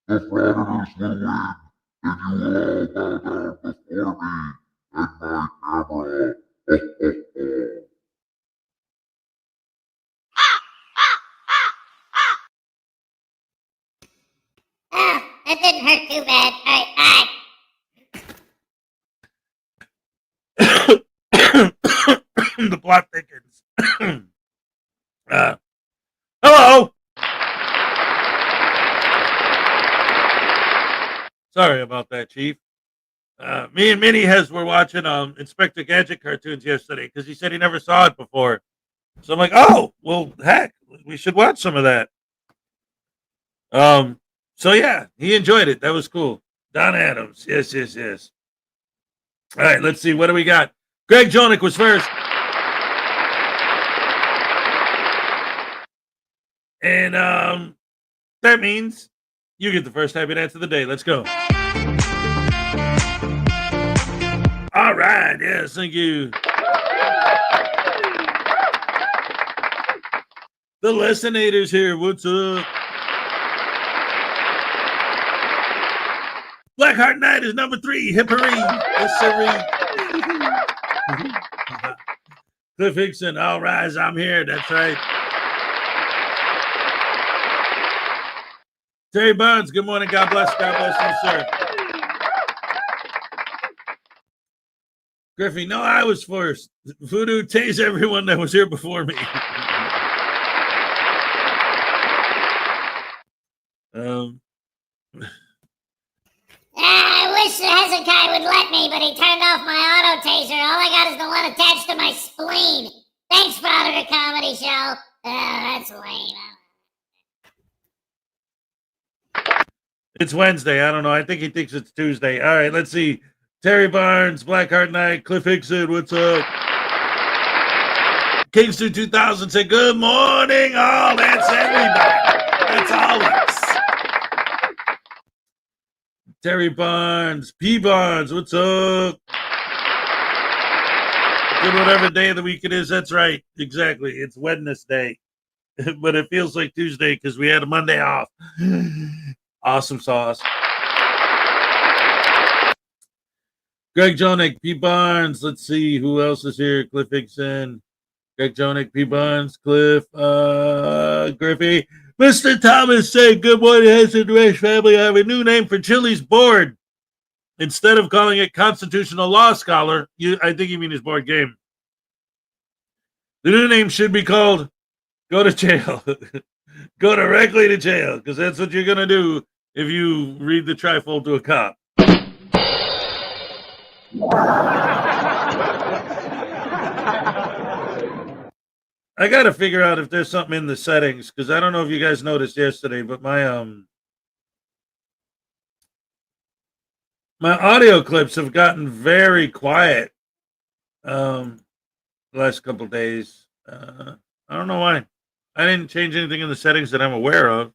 if we ever lose the one, then you will all bow down before me and my hammer. Oh, that didn't hurt too bad. All right. The plot thickens. Hello. Sorry about that, Chief. Me and Minnie were watching Inspector Gadget cartoons yesterday because he said he never saw it before. So I'm like, oh, well, heck, we should watch some of that. So yeah, he enjoyed it. That was cool. Don Adams. Yes. All right, let's see. What do we got? Greg Jonick was first. And that means you get the first happy dance of the day. Let's go. All right. Yes, thank you. The Listenators here. What's up? Blackheart Knight is number 3. Hippery. Yes, Cliff Hickson. All rise. I'm here. That's right. Terry Barnes. Good morning. God bless. God bless you, sir. Griffey. No, I was first. Voodoo tase everyone that was here before me. I wish the Hezokuai would let me, but he turned off my auto taser. All I got is the one attached to my spleen. Thanks, Frauditor Comedy Show. Oh, that's lame. It's Wednesday. I don't know. I think he thinks it's Tuesday. All right, let's see. Terry Barnes, Blackheart Knight, Cliff Hickson, what's up? Kingston 2000 said, good morning, all. That's everybody. That's all of us. Terry Barnes, P. Barnes, what's up? Good whatever day of the week it is. That's right. Exactly. It's Wednesday. But it feels like Tuesday because we had a Monday off. Awesome sauce. Greg Jonick, P. Barnes. Let's see who else is here. Cliff Hickson, Greg Jonick, P. Barnes, Cliff, Griffey. Mr. Thomas said, good morning, Hesed Race family. I have a new name for Chili's board. Instead of calling it Constitutional Law Scholar, I think you mean his board game. The new name should be called Go to Jail. Go directly to jail, because that's what you're going to do if you read the trifold to a cop. I got to figure out if there's something in the settings, because I don't know if you guys noticed yesterday, but my audio clips have gotten very quiet the last couple of days. I don't know why. I didn't change anything in the settings that I'm aware of.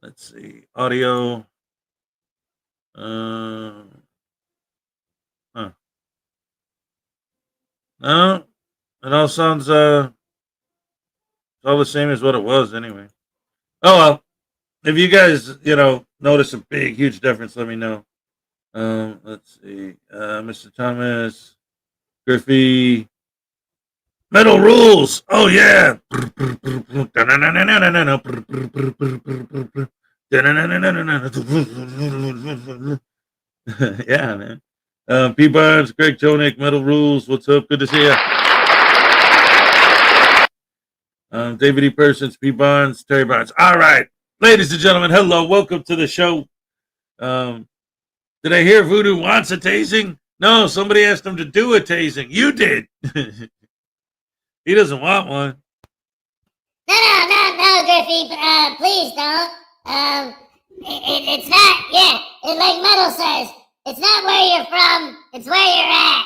Let's see. Audio. No, it all sounds all the same as what it was anyway. Oh well. If you guys, notice a big, huge difference, let me know. Let's see. Mr. Thomas, Griffey, Metal Rules. Oh yeah. Yeah, man. P. Barnes, Greg Jonick, Metal Rules. What's up? Good to see you. David E. Persons, P. Barnes, Terry Barnes. All right. Ladies and gentlemen, hello. Welcome to the show. Did I hear Voodoo wants a tasing? No, somebody asked him to do a tasing. You did. He doesn't want one. No, Griffey. Please don't. It's not, like Metal says, it's not where you're from, it's where you're at.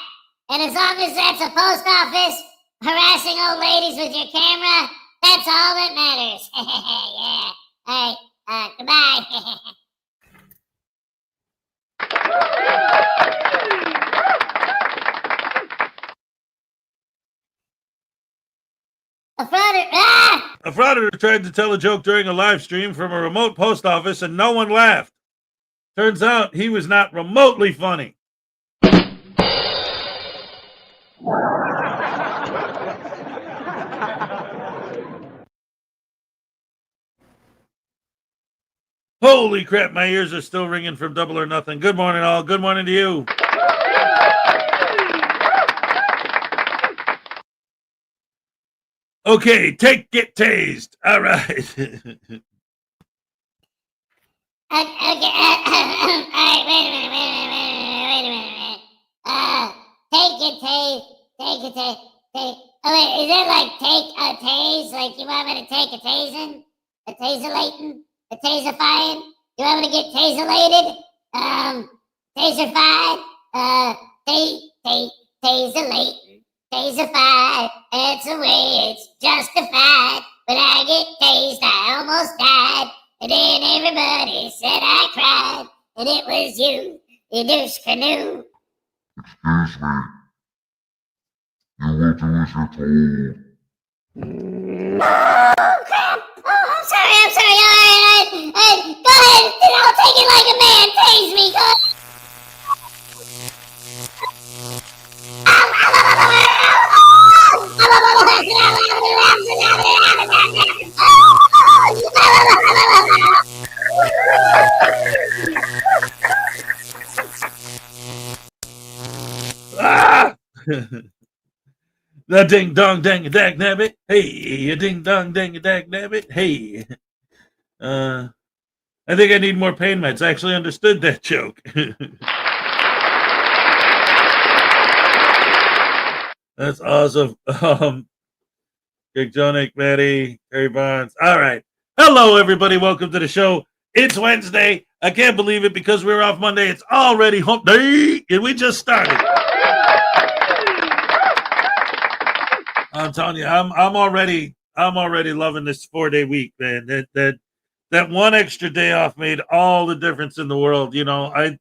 And as long as that's a post office harassing old ladies with your camera, that's all that matters. Yeah. All right, goodbye. A Frauditor tried to tell a joke during a live stream from a remote post office and no one laughed. Turns out he was not remotely funny. Holy crap, my ears are still ringing from Double or Nothing. Good morning, all. Good morning to you. Okay, get tased. All right. Okay, all right, wait a minute. Take a tase. Oh, wait, is it like take a tase? Like you want me to take a tasing? A taselating? A taserfying? You want me to get taselated? Taserfied? Taselating. Taserfied. That's the way it's justified. When I get tased, I almost died. And then everybody said I cried. And it was you douche canoe. Excuse me. You will do as you're told. Oh, crap! Oh, I'm sorry. All right. Go ahead. I'll take it like a man. Tase me. Go ahead. Ah! The ding dong dang a dag nabbit. Hey, a ding dong dang a dag nabbit. Hey. I think I need more pain meds. I actually understood that joke. That's awesome. Big Jonik, Maddie, Terry Barnes. All right. Hello, everybody. Welcome to the show. It's Wednesday. I can't believe it because we were off Monday. It's already hump day, and we just started. I'm telling you, I'm already loving this 4-day week, man. That one extra day off made all the difference in the world. You know, I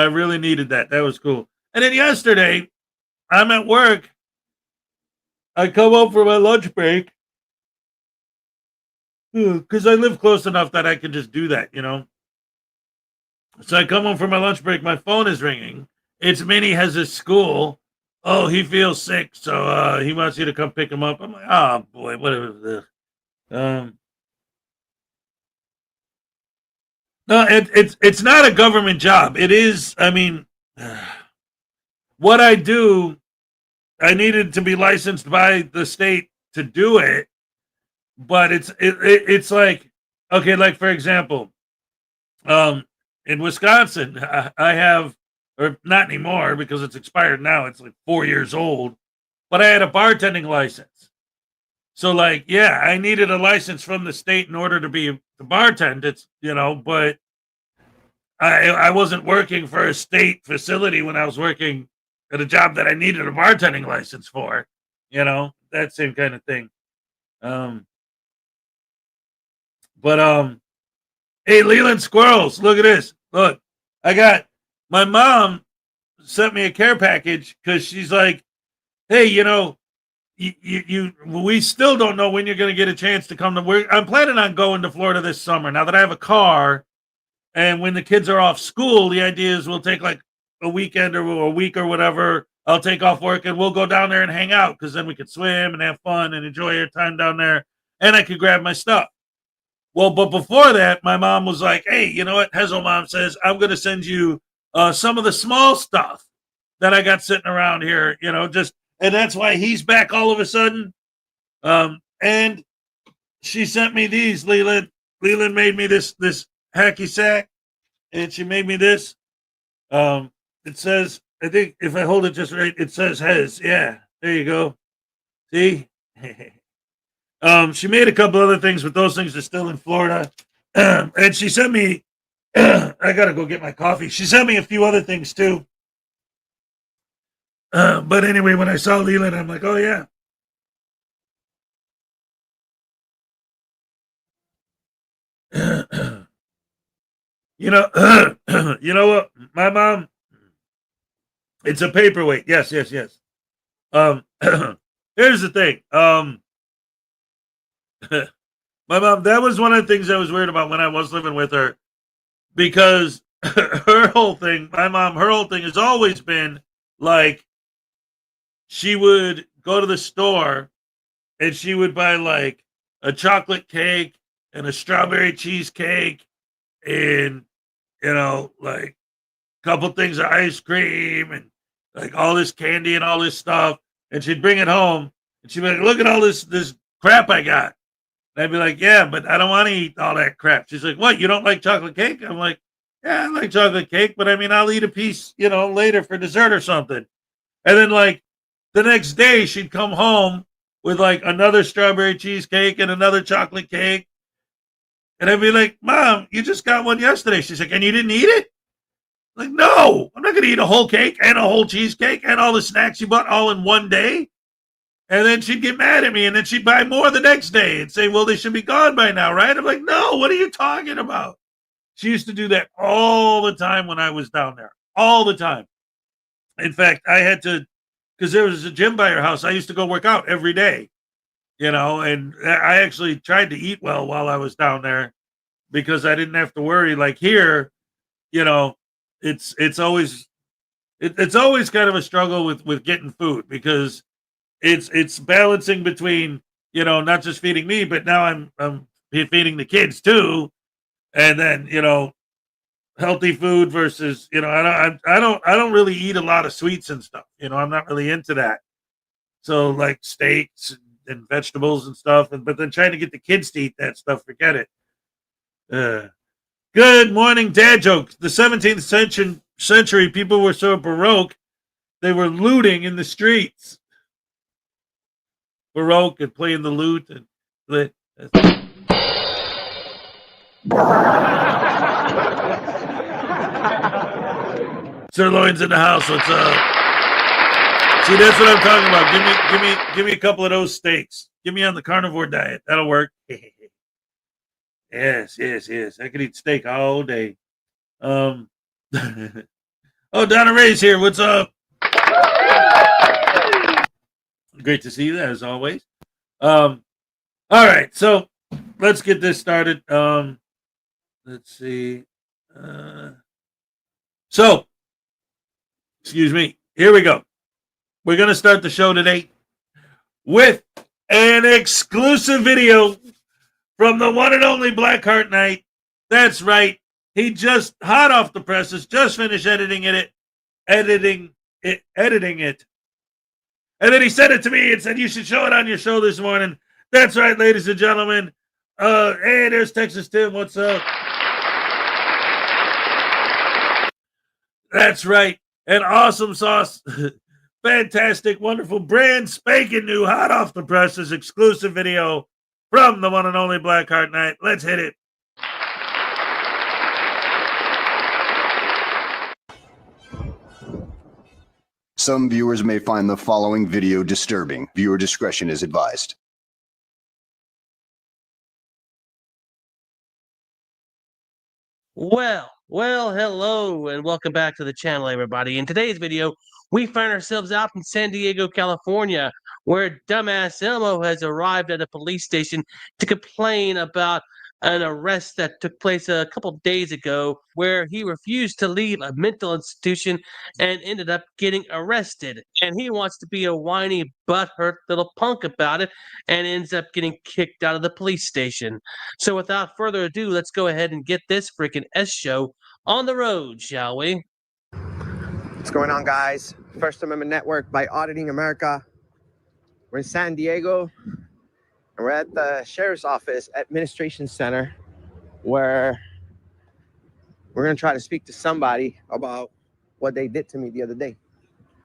really needed that. That was cool. And then yesterday, I'm at work. I come home for my lunch break because I live close enough that I can just do that, you know. So I come home for my lunch break. My phone is ringing. It's Minnie has his school. Oh, he feels sick, so he wants you to come pick him up. I'm like, oh boy, whatever. No, it's not a government job. It is. I mean, what I do, I needed to be licensed by the state to do it, but it's like, okay, like for example, in Wisconsin, I have. Or not anymore because it's expired now. It's like 4 years old. But I had a bartending license. So like, yeah, I needed a license from the state in order to bartend. It's, you know, but I wasn't working for a state facility when I was working at a job that I needed a bartending license for, you know, that same kind of thing. Hey, Leland Squirrels, look at this. Look, my mom sent me a care package because she's like, hey, you know, we still don't know when you're going to get a chance to come to work. I'm planning on going to Florida this summer now that I have a car. And when the kids are off school, the idea is we'll take like a weekend or a week or whatever. I'll take off work and we'll go down there and hang out because then we could swim and have fun and enjoy our time down there. And I could grab my stuff. Well, but before that, my mom was like, hey, you know what? Hezo mom says, I'm going to send you some of the small stuff that I got sitting around here, you know, and that's why he's back all of a sudden. And she sent me these, Leland. Leland made me this hacky sack, and she made me this. It says, I think if I hold it just right, it says Hez. Yeah, there you go. See? She made a couple other things, but those things are still in Florida. And she sent me, I got to go get my coffee. She sent me a few other things too. But anyway, when I saw Leland, I'm like, oh yeah. You know, you know what? My mom, it's a paperweight. Yes. here's the thing. My mom, that was one of the things I was worried about when I was living with her, because her whole thing, my mom, her whole thing has always been like, she would go to the store and she would buy like a chocolate cake and a strawberry cheesecake and, like a couple things of ice cream and like all this candy and all this stuff. And she'd bring it home and she'd be like, look at all this crap I got. And I'd be like, yeah, but I don't want to eat all that crap. She's like, what? You don't like chocolate cake? I'm like, yeah, I like chocolate cake, but I mean, I'll eat a piece, later for dessert or something. And then like the next day she'd come home with like another strawberry cheesecake and another chocolate cake. And I'd be like, Mom, you just got one yesterday. She's like, and you didn't eat it? I'm like, no, I'm not going to eat a whole cake and a whole cheesecake and all the snacks you bought all in one day. And then she'd get mad at me, and then she'd buy more the next day and say, well, they should be gone by now, right? I'm like, no, what are you talking about? She used to do that all the time when I was down there, all the time. In fact, I had to, because there was a gym by her house, I used to go work out every day, and I actually tried to eat well while I was down there because I didn't have to worry. Like here, it's always kind of a struggle with getting food, because it's balancing between, not just feeding me, but now I'm feeding the kids too. And then, healthy food versus, I don't really eat a lot of sweets and stuff. I'm not really into that. So like steaks and vegetables and stuff, but then trying to get the kids to eat that stuff, forget it. Good morning, dad joke. The 17th century, people were so baroque, they were looting in the streets. Baroque and playing the lute and Sirloin's in the house. What's up? See, that's what I'm talking about. Give me a couple of those steaks. Give me on the carnivore diet. That'll work. Yes. I could eat steak all day. Oh, Donna Ray's here. What's up? Great to see you, as always. All right, so let's get this started. Let's see. So, excuse me. Here we go. We're going to start the show today with an exclusive video from the one and only Blackheart Knight. That's right. He just hot off the presses, just finished editing it. And then he sent it to me and said, you should show it on your show this morning. That's right, ladies and gentlemen. Hey, there's Texas Tim. What's up? That's right. An awesome sauce. Fantastic, wonderful, brand spanking new, hot off the presses, exclusive video from the one and only Blackheart Knight. Let's hit it. Some viewers may find the following video disturbing. Viewer discretion is advised. Well, hello, and welcome back to the channel, everybody. In today's video, we find ourselves out in San Diego, California, where dumbass Elmo has arrived at a police station to complain about an arrest that took place a couple days ago, where he refused to leave a mental institution and ended up getting arrested. And he wants to be a whiny, butthurt little punk about it and ends up getting kicked out of the police station. So without further ado, let's go ahead and get this freaking S show on the road, shall we? What's going on, guys? First Amendment Network by Auditing America. We're in San Diego, and we're at the Sheriff's Office Administration Center, where we're going to try to speak to somebody about what they did to me the other day.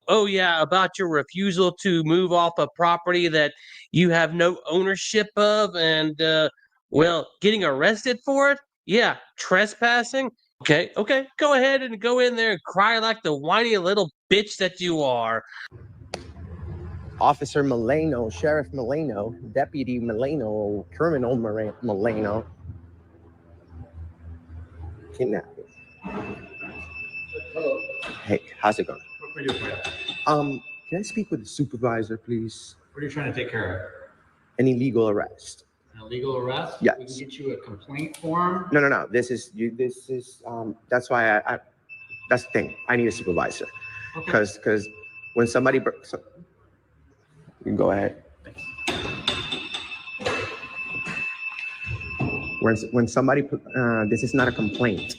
Oh, yeah, about your refusal to move off a property that you have no ownership of and, getting arrested for it? Yeah, trespassing? Okay, go ahead and go in there and cry like the whiny little bitch that you are. Officer Milano, Sheriff Milano, Deputy Milano, Criminal Milano. Kidnapping. Hello. Hey, how's it going? What can I do for you? Can I speak with the supervisor, please? What are you trying to take care of? An illegal arrest. An illegal arrest? Yes. We can get you a complaint form. No. This is that's why that's the thing. I need a supervisor. Okay. Because when somebody, you can go ahead. When somebody, this is not a complaint.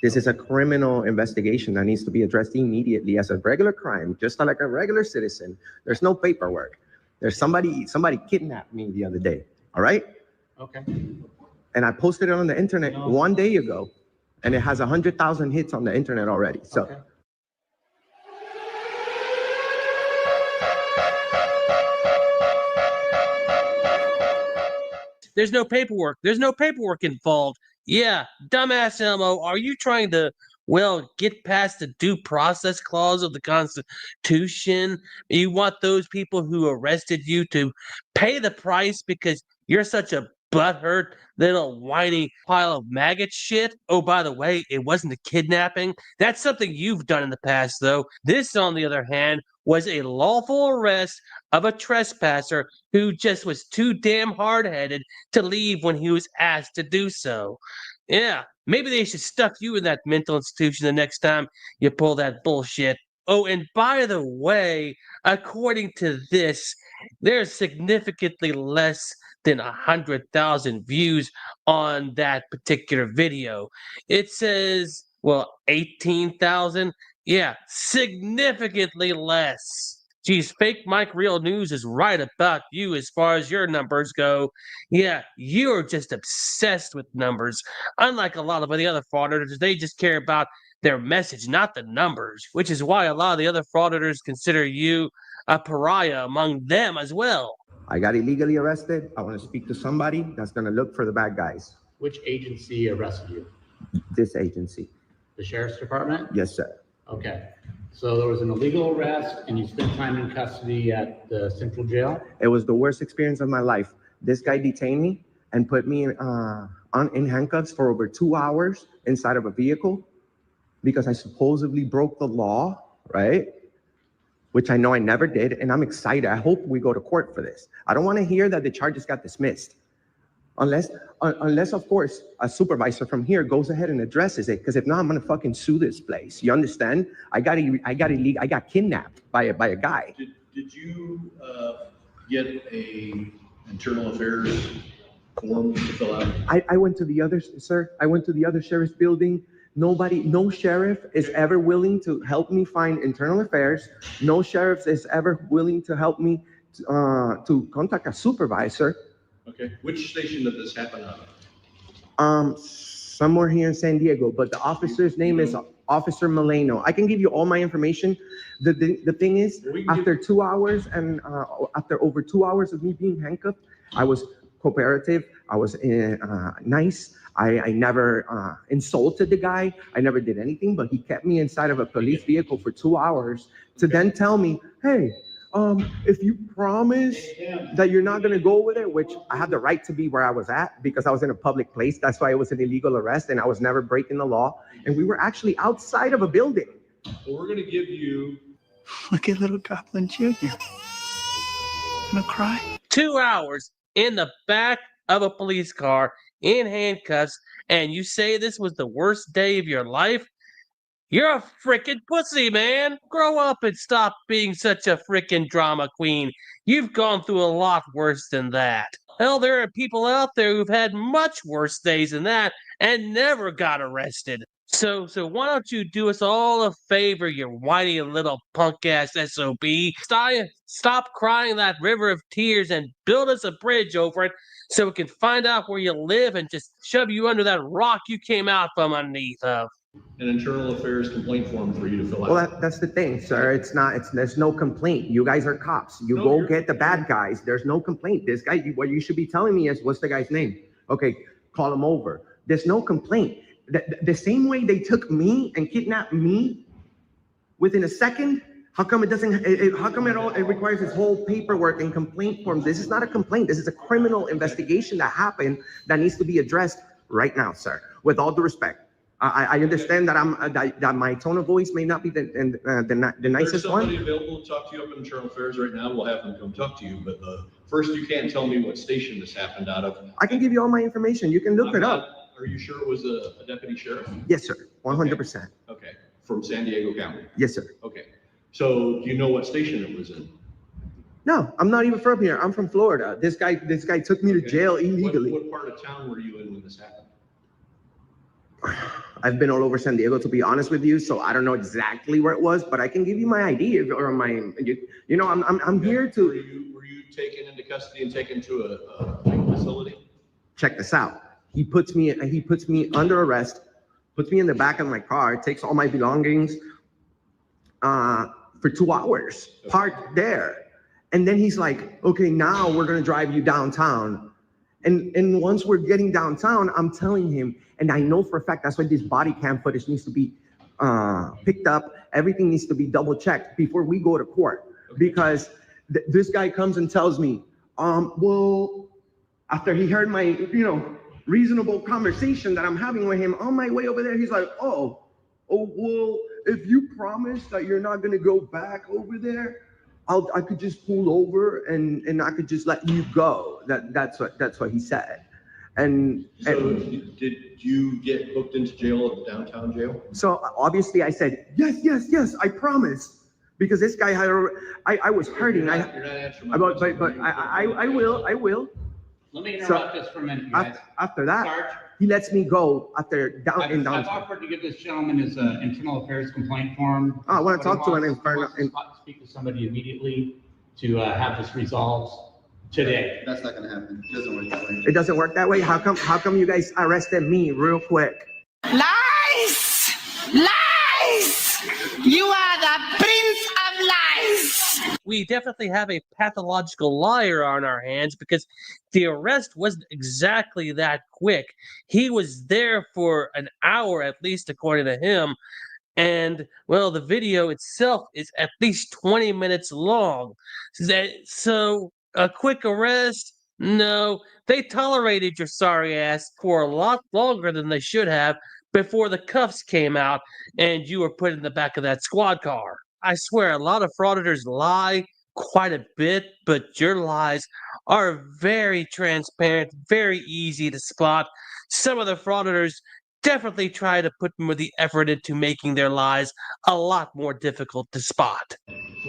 This is a criminal investigation that needs to be addressed immediately as a regular crime, just like a regular citizen. There's no paperwork. There's somebody kidnapped me the other day. All right. Okay. And I posted it on the internet 1 day ago, and it has 100,000 hits on the internet already. So. Okay. There's no paperwork. There's no paperwork involved. Yeah, dumbass Elmo, are you trying to, well, get past the due process clause of the Constitution? You want those people who arrested you to pay the price because you're such a butthurt little whiny pile of maggot shit? Oh, by the way, it wasn't a kidnapping. That's something you've done in the past, though. This, on the other hand, was a lawful arrest of a trespasser who just was too damn hard-headed to leave when he was asked to do so. Yeah, maybe they should stuff you in that mental institution the next time you pull that bullshit. Oh, and by the way, according to this, there's significantly less than 100,000 views on that particular video. It says, well, 18,000. Yeah, significantly less. Geez, Fake Mike Real News is right about you as far as your numbers go. Yeah, you're just obsessed with numbers. Unlike a lot of the other frauditors, they just care about their message, not the numbers, which is why a lot of the other frauditors consider you a pariah among them as well. I got illegally arrested. I want to speak to somebody that's going to look for the bad guys. Which agency arrested you? This agency. The Sheriff's Department? Yes, sir. Okay. So there was an illegal arrest and you spent time in custody at the Central Jail? It was the worst experience of my life. This guy detained me and put me in handcuffs for over 2 hours inside of a vehicle because I supposedly broke the law, right? Which I know I never did, and I'm excited. I hope we go to court for this. I don't want to hear that the charges got dismissed. Unless of course, a supervisor from here goes ahead and addresses it, because if not, I'm gonna fucking sue this place. You understand? I got kidnapped by a guy. Did you get a internal affairs form to fill out? I went to the other, sir. I went to the other sheriff's building. No sheriff is ever willing to help me find internal affairs. No sheriff is ever willing to help me to contact a supervisor. Okay. Which station did this happen on? Somewhere here in San Diego, but the officer's name is Officer Milano. I can give you all my information. The thing is, after 2 hours and after over 2 hours of me being handcuffed, I was cooperative. I was nice. I never insulted the guy. I never did anything, but he kept me inside of a police vehicle for 2 hours to then tell me, hey, if you promise that you're not going to go with it, which I have the right to be where I was at because I was in a public place. That's why it was an illegal arrest and I was never breaking the law. And we were actually outside of a building. Well, we're going to give you... Look at little Goblin Jr. I'm gonna cry. 2 hours in the back of a police car in handcuffs, and you say this was the worst day of your life? You're a freaking pussy, man. Grow up and stop being such a freaking drama queen. You've gone through a lot worse than that. Hell, there are people out there who've had much worse days than that and never got arrested. So why don't you do us all a favor, you whiny little punk-ass SOB? Stop crying that river of tears and build us a bridge over it so we can find out where you live and just shove you under that rock you came out from underneath of. An internal affairs complaint form for you to fill out. Well, that's the thing, sir. There's no complaint. You guys are cops. You go get the bad guys. There's no complaint. This guy, what you should be telling me is, what's the guy's name? Okay, call him over. There's no complaint. The same way they took me and kidnapped me within a second, how come it requires this whole paperwork and complaint form? This is not a complaint. This is a criminal investigation that happened that needs to be addressed right now, sir. With all due respect. I understand that that my tone of voice may not be the nicest There's somebody one. available to talk to you up in Internal Affairs right now. We'll have them come talk to you. But first, you can't tell me what station this happened out of. I can give you all my information. You can look it up. Are you sure it was a deputy sheriff? Yes, sir. 100%. Okay. From San Diego County? Yes, sir. Okay. So do you know what station it was in? No, I'm not even from here. I'm from Florida. This guy took me to jail illegally. What part of town were you in when this happened? I've been all over San Diego, to be honest with you, so I don't know exactly where it was, but I can give you my ID or my, you know, I'm here to. Were you taken into custody and taken to a facility? Check this out. He puts me under arrest, puts me in the back of my car, takes all my belongings for 2 hours, parked there. And then he's like, okay, now we're gonna drive you downtown. And once we're getting downtown, I'm telling him, and I know for a fact that's why this body cam footage needs to be picked up. Everything needs to be double checked before we go to court. Because this guy comes and tells me, well, after he heard my, reasonable conversation that I'm having with him on my way over there, he's like, oh, well, if you promise that you're not gonna go back over there, I could just pull over and I could just let you go. That's what he said. And did you get booked into jail at the downtown jail? So obviously I said, yes, I promise. Because this guy had, I was hurting. You're not answering my question. But I will. Let me interrupt this for a minute, guys. After that, Sarge, he lets me go after I've downtown. offered to give this gentleman his internal affairs complaint form. Oh, I want to talk to him He wants to speak to somebody immediately to have this resolved today. That's not gonna happen. It doesn't work that way. It doesn't work that way? How come you guys arrested me real quick? Lies! You are the prince of lies! We definitely have a pathological liar on our hands because the arrest wasn't exactly that quick. He was there for an hour at least, according to him. And, well, the video itself is at least 20 minutes long. So a quick arrest? No. They tolerated your sorry ass for a lot longer than they should have before the cuffs came out and you were put in the back of that squad car. I swear, a lot of frauditors lie quite a bit, but your lies are very transparent, very easy to spot. Some of the frauditors definitely try to put more the effort into making their lies a lot more difficult to spot.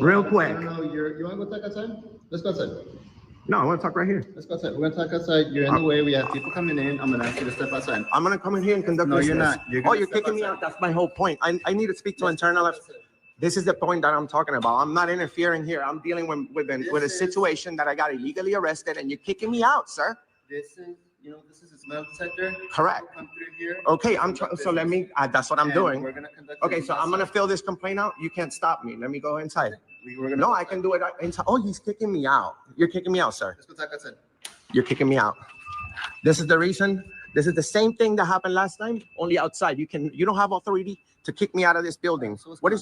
Real quick. I don't know, you wanna go talk outside? Let's go outside. No, I want to talk right here. Let's go outside. We're gonna talk outside. You're in the way. We have people coming in. I'm gonna ask you to step outside. I'm going to come in here and conduct No, you're business. not. You're gonna You're step kicking me outside. out. That's my whole point. I need to speak to internal. This is the point that I'm talking about. I'm not interfering here. I'm dealing with a situation that I got illegally arrested, and you're kicking me out, sir. This is a metal detector. Correct. Come through here. Okay, so let me. That's what I'm And doing. We're gonna conduct. Okay, so I'm gonna fill this complaint out. You can't stop me. Let me go inside. We're gonna. No, I can do it inside. Oh, he's kicking me out. You're kicking me out, sir. Let's go talk outside. You're kicking me out. This is the reason. This is the same thing that happened last time, only outside. You don't have authority to kick me out of this building. So What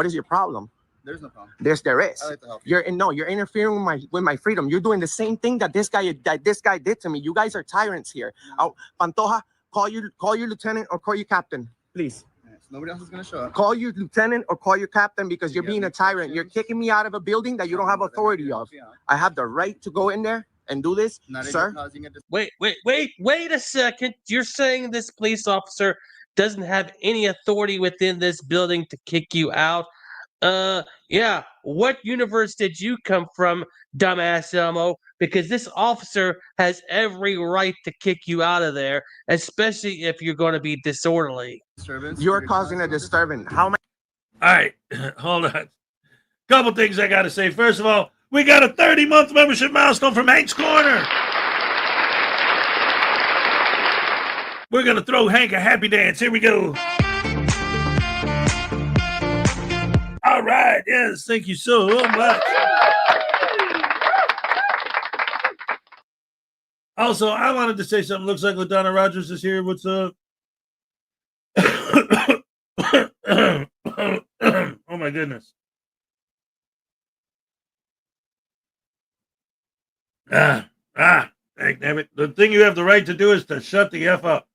is your problem? There's no problem. There is. I like to help. You're interfering with my freedom. You're doing the same thing that this guy did to me. You guys are tyrants here. Pantoja, call your lieutenant or call your captain, please. So nobody else is gonna show up. Call your lieutenant or call your captain because you're being a tyrant. You're kicking me out of a building that you don't have authority of. I have the right to go in there and do this, sir. Wait a second. You're saying this police officer doesn't have any authority within this building to kick you out? Yeah. What universe did you come from, dumbass Elmo? Because this officer has every right to kick you out of there, especially if you're going to be disorderly. You're causing a disturbance. How am I? All right, hold on. Couple things I got to say. First of all, we got a 30-month membership milestone from Hank's Corner. We're going to throw Hank a happy dance. Here we go. All right. Yes, thank you so much. Also, I wanted to say something. Looks like LaDonna Rogers is here. What's up? Oh, my goodness. Damn it. The thing you have the right to do is to shut the F up.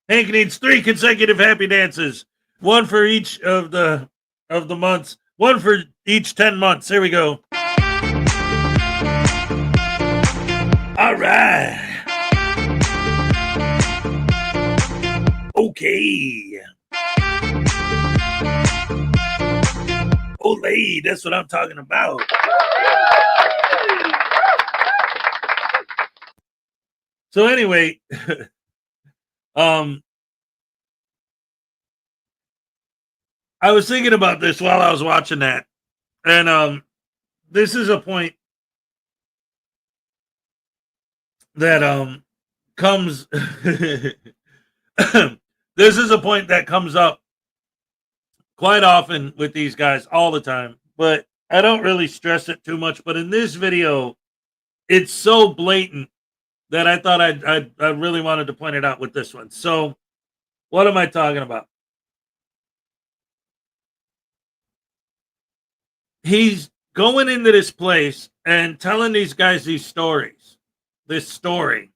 Hank needs 3 consecutive happy dances. 1 for each of the months. 1 for each 10 months. There we go. All right. Okay. Olay, that's what I'm talking about. So anyway, I was thinking about this while I was watching that. And this is a point that comes this is a point that comes up quite often with these guys all the time, but I don't really stress it too much. But in this video, it's so blatant that I thought I really wanted to point it out with this one. So what am I talking about? He's going into this place and telling these guys these stories, this story.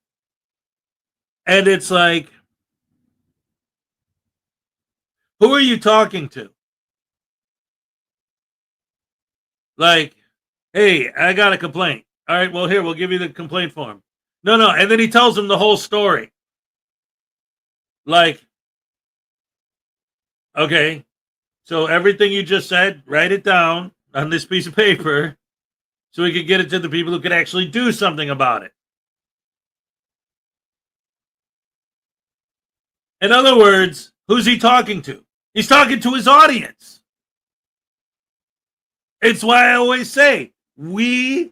And it's like, who are you talking to? Like, hey, I got a complaint. All right, well, here, we'll give you the complaint form. No. And then he tells them the whole story. Like, okay, so everything you just said, write it down on this piece of paper so we could get it to the people who could actually do something about it. In other words, who's he talking to? He's talking to his audience. It's why I always say we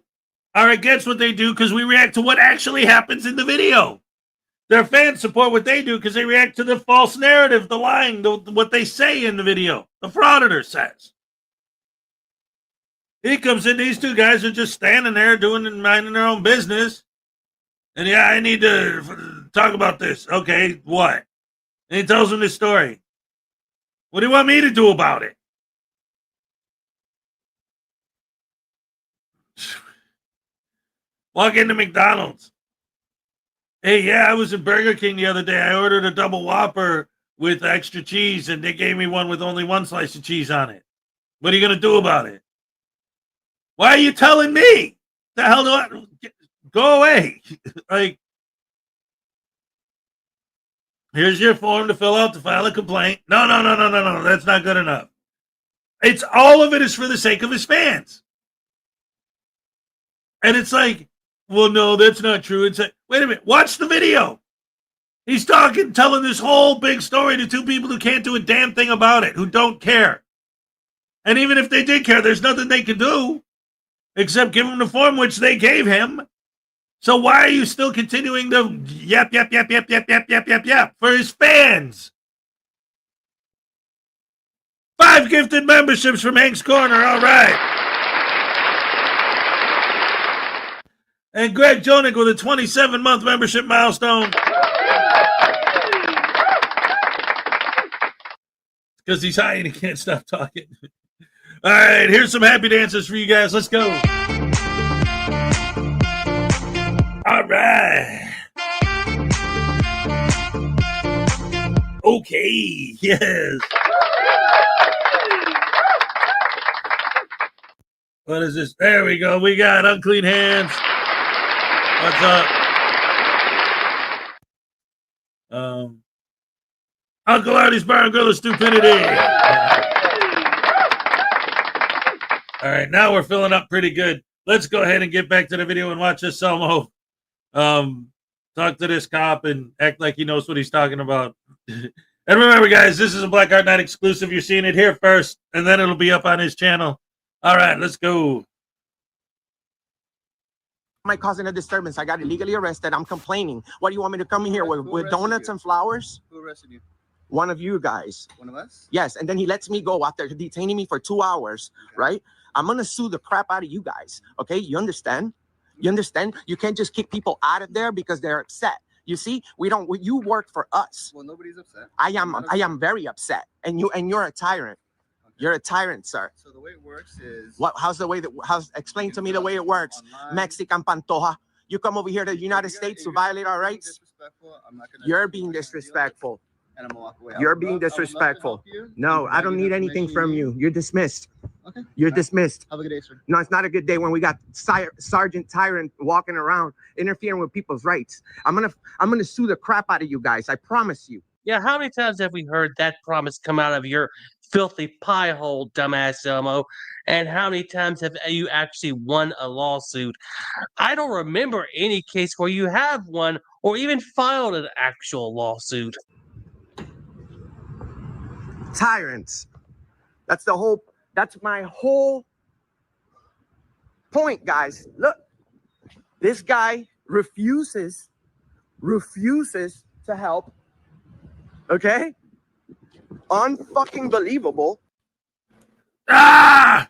are against what they do because we react to what actually happens in the video. Their fans support what they do because they react to the false narrative, the lying, what they say in the video. The Frauditor says. He comes in, these 2 guys are just standing there minding their own business. And yeah, I need to talk about this. Okay, what? And he tells them this story. What do you want me to do about it? Walk into McDonald's. Hey, yeah, I was at Burger King the other day. I ordered a double Whopper with extra cheese, and they gave me one with only 1 slice of cheese on it. What are you going to do about it? Why are you telling me? The hell do I... Go away. Like, here's your form to fill out to file a complaint. No. That's not good enough. It's all of it is for the sake of his fans. And it's like, well, no, that's not true. It's like, wait a minute, watch the video. He's telling this whole big story to 2 people who can't do a damn thing about it, who don't care. And even if they did care, there's nothing they can do except give him the form which they gave him. So why are you still continuing to yap for his fans? 5 gifted memberships from Hank's Corner. All right. And Greg Jonick with a 27-month membership milestone. Because he's high and he can't stop talking. All right, here's some happy dances for you guys. Let's go. All right. Okay, yes. What is this? There we go. We got unclean hands. What's up? Uncle Artie's Bar and Grill of Stupidity. All right, now we're filling up pretty good. Let's go ahead and get back to the video and watch this Selmo talk to this cop and act like he knows what he's talking about. And remember, guys, this is a Black Art Night exclusive. You're seeing it here first, and then it'll be up on his channel. All right, let's go. Am I causing a disturbance? I got illegally arrested. I'm complaining. What do you want me to come in here with donuts and flowers? Who arrested you? One of you guys. One of us? Yes, and then he lets me go after detaining me for 2 hours, right? I'm going to sue the crap out of you guys, okay? You understand? You understand? You can't just kick people out of there because they're upset. You see, you work for us. Well, nobody's upset. I am very upset. And you're a tyrant. Okay. You're a tyrant, sir. So the way it works is Explain to me the way it works. Online. Mexican Pantoja. You come over here to the United States to violate our rights. I'm not gonna You're being disrespectful. and I'm gonna walk away. You're being disrespectful. No, I don't need anything from you. You're dismissed. Okay. You're dismissed. Have a good day, sir. No, it's not a good day when we got Sergeant Tyrant walking around interfering with people's rights. I'm gonna sue the crap out of you guys. I promise you. Yeah, how many times have we heard that promise come out of your filthy pie hole, dumbass Elmo? And how many times have you actually won a lawsuit? I don't remember any case where you have won or even filed an actual lawsuit. Tyrants. That's my whole point, guys. Look, this guy refuses to help. Okay? Unfucking believable. Ah!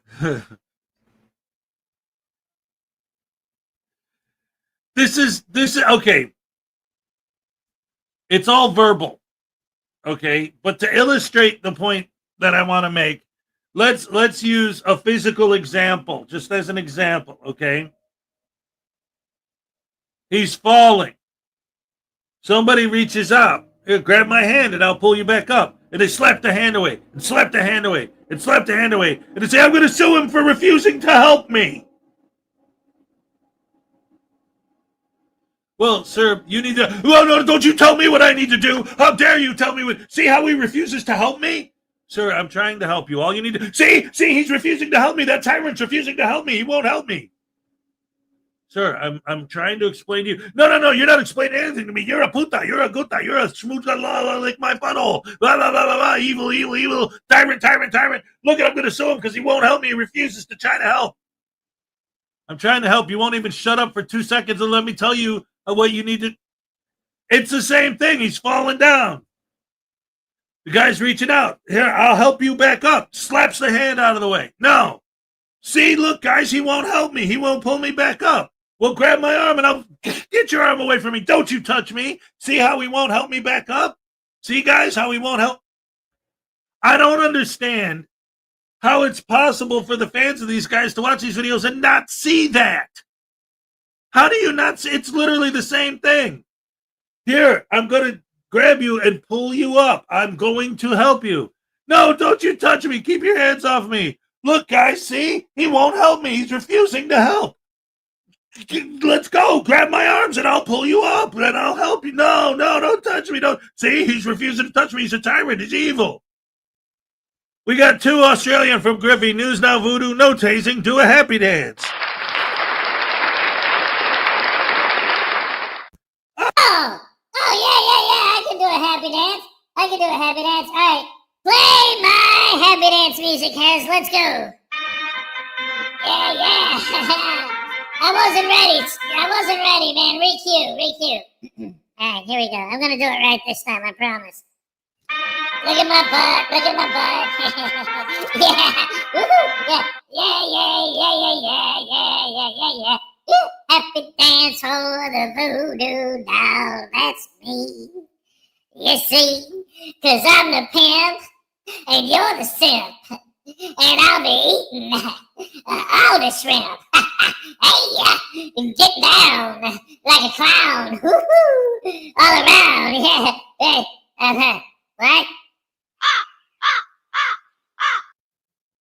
This is okay. It's all verbal. Okay, but to illustrate the point that I want to make, let's use a physical example, just as an example, okay? He's falling. Somebody reaches out. Here, grab my hand and I'll pull you back up. And they slap the hand away, and slap the hand away, and slap the hand away. And they say, I'm going to sue him for refusing to help me. Well, sir, you need to... Oh, no, don't you tell me what I need to do. How dare you tell me what... See how he refuses to help me? Sir, I'm trying to help you. All you need to... See, he's refusing to help me. That tyrant's refusing to help me. He won't help me. Sir, I'm trying to explain to you. No, you're not explaining anything to me. You're a puta, you're a guta, you're a schmooza, like my funnel. Blah, blah, blah, blah, blah. Evil. Tyrant. Look, I'm going to sue him because he won't help me. He refuses to try to help. I'm trying to help. You won't even shut up for 2 seconds and let me tell you what you need to... It's the same thing. He's falling down. The guy's reaching out. Here, I'll help you back up. Slaps the hand out of the way. No. See, look, guys, he won't help me. He won't pull me back up. Well, grab my arm and I'll get your arm away from me. Don't you touch me. See how he won't help me back up? See, guys, how he won't help? I don't understand how it's possible for the fans of these guys to watch these videos and not see that. How do you not see? It's literally the same thing. Here, I'm going to grab you and pull you up. I'm going to help you. No, don't you touch me. Keep your hands off me. Look, guys, see? He won't help me. He's refusing to help. Let's go. Grab my arms and I'll pull you up and I'll help you. No, don't touch me. Don't. See, he's refusing to touch me. He's a tyrant. He's evil. We got 2 Australian from Griffey. News Now Voodoo. No tasing. Do a happy dance. Oh, yeah. I can do a happy dance. All right. Play my happy dance music, Hez. Let's go. Yeah. I wasn't ready, man. Re-cue. All right, here we go. I'm going to do it right this time, I promise. Look at my butt. Yeah. Woohoo. Yeah. Happy dance for the voodoo doll. That's me. You see, 'cause I'm the pimp and you're the simp. And I'll be eating all the shrimp. Hey, get down like a clown. Woo-hoo. All around. Yeah. What?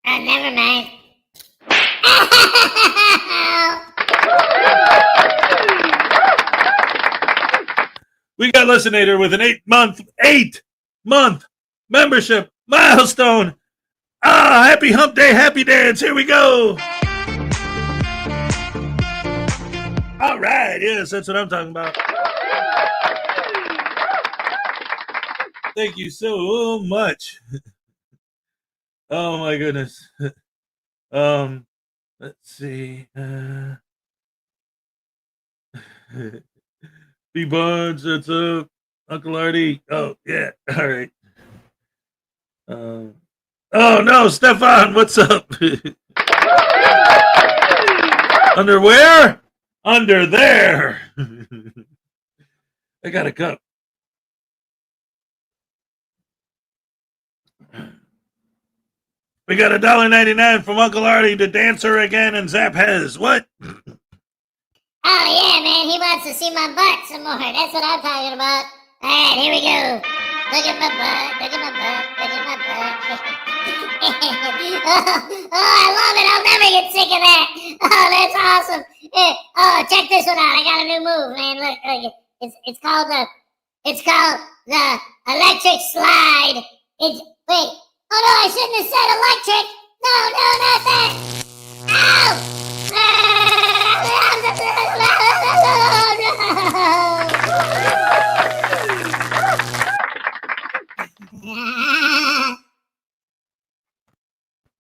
Oh, never mind. We got Listinator with an 8-month membership milestone. Happy hump day, happy dance. Here we go. All right. Yes, that's what I'm talking about. Thank you so much. Oh my goodness. Let's see. B Barnes, what's up? Uncle Artie. Oh yeah. All right. Oh no, Stefan, what's up? Under where? Under there. I got a cup. We got $1.99 from Uncle Artie to Dancer again and Zap Hez. What? Oh yeah, man, he wants to see my butt some more. That's what I'm talking about. All right, here we go. Look at my butt. Look at my butt. Look at my butt. I love it. I'll never get sick of that. Oh, that's awesome. Oh, check this one out. I got a new move, man. Look. It's called the electric slide. Wait. Oh no, I shouldn't have said electric. No, not that.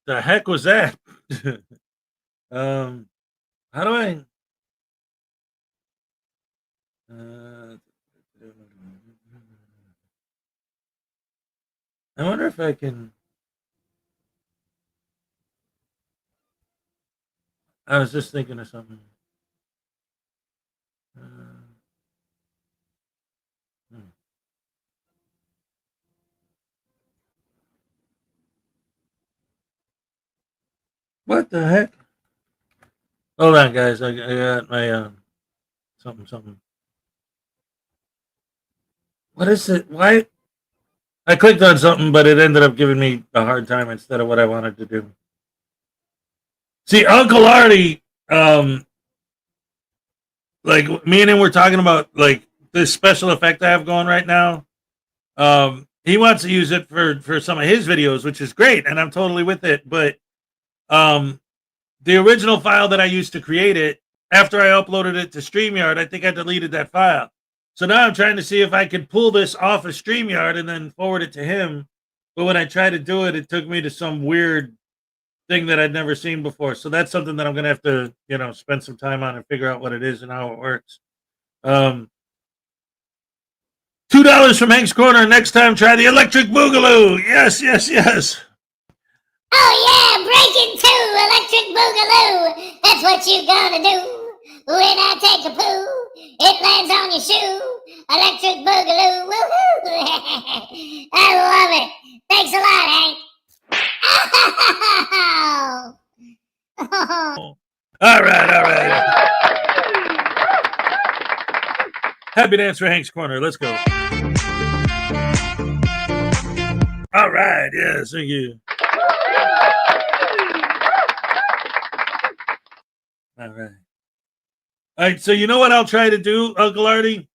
The heck was that? How do I? I wonder if I can. I was just thinking of something. What the heck? Hold on, guys. I got my something. What is it? Why? I clicked on something, but it ended up giving me a hard time instead of what I wanted to do. See, Uncle Artie, like me and him were talking about like this special effect I have going right now. He wants to use it for some of his videos, which is great, and I'm totally with it. But the original file that I used to create it, after I uploaded it to StreamYard, I think I deleted that file. So now I'm trying to see if I could pull this off of StreamYard and then forward it to him. But when I tried to do it, it took me to some weird thing that I'd never seen before. So that's something that I'm going to have to, spend some time on and figure out what it is and how it works. $2 from Hank's Corner. Next time, try the electric boogaloo. Yes. Oh yeah, breaking 2, electric boogaloo. That's what you gonna do when I take a poo. It lands on your shoe. Electric boogaloo. Woohoo! I love it. Thanks a lot, Hank. All right. Happy dance for Hank's Corner. Let's go. All right. Yes, thank you. All right, so you know what I'll try to do, Uncle Artie?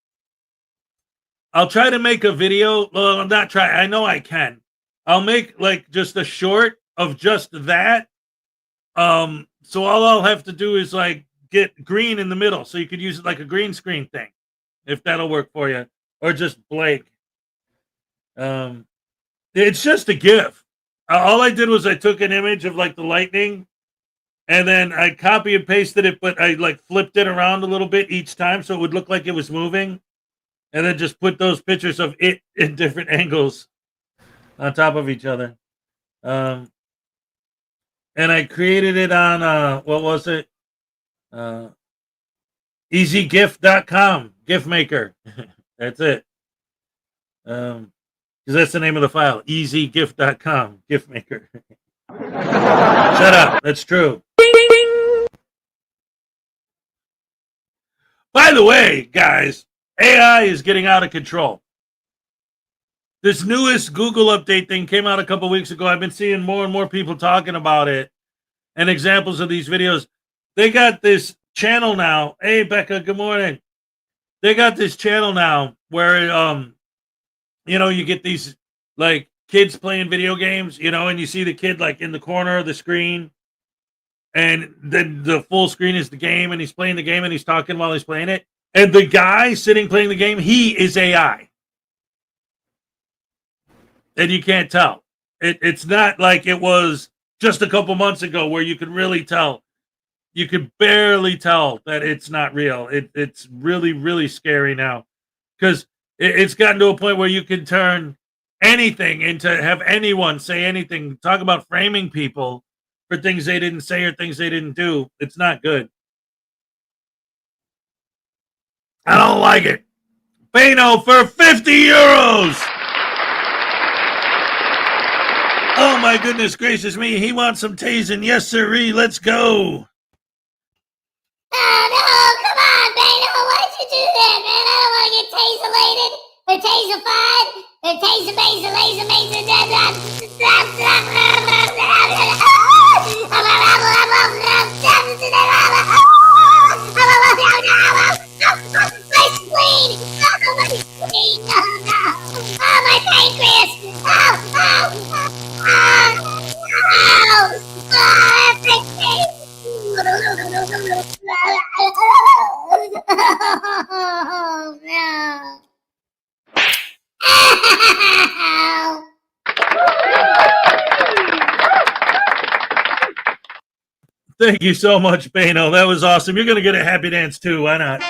I'll try to make a video. Well, I'm not trying. I know I can. I'll make like just a short of just that. So all I'll have to do is like get green in the middle. So you could use it like a green screen thing, if that'll work for you. Or just Blake. It's just a GIF. All I did was I took an image of like the lightning. And then I copy and pasted it, but I like flipped it around a little bit each time so it would look like it was moving. And then just put those pictures of it in different angles on top of each other. And I created it on, what was it? EasyGIF.com, GIF maker. That's it. Because that's the name of the file, EasyGIF.com, GIF maker. Shut up, that's true. By the way, guys, AI is getting out of control. This newest Google update thing came out a couple weeks ago. I've been seeing more and more people talking about it and examples of these videos. They got this channel now. Hey, Becca, good morning. They got this channel now where, you get these like kids playing video games, and you see the kid like in the corner of the screen. And then the full screen is the game, and he's playing the game, and he's talking while he's playing it. And the guy sitting playing the game, he is AI. And you can't tell. It's not like it was just a couple months ago where you could really tell. You could barely tell that it's not real. It's really, really scary now. Because it's gotten to a point where you can turn anything into have anyone say anything. Talk about framing people for things they didn't say or things they didn't do. It's not good. I don't like it. Bano for 50 euros. Oh my goodness gracious me. He wants some tasing. Yes, sirree. Let's go. Oh no, come on, Bano. Why'd you do that, man? I don't want to get taselated. They're taser-fied. They're taser-maser, laser-maser. My spleen! Oh, my spleen! Oh, no! Oh, my pancreas! Oh, oh! Oh! Oh, everything! Oh, no! Ow! Thank you so much, Bano. That was awesome. You're going to get a happy dance too. Why not?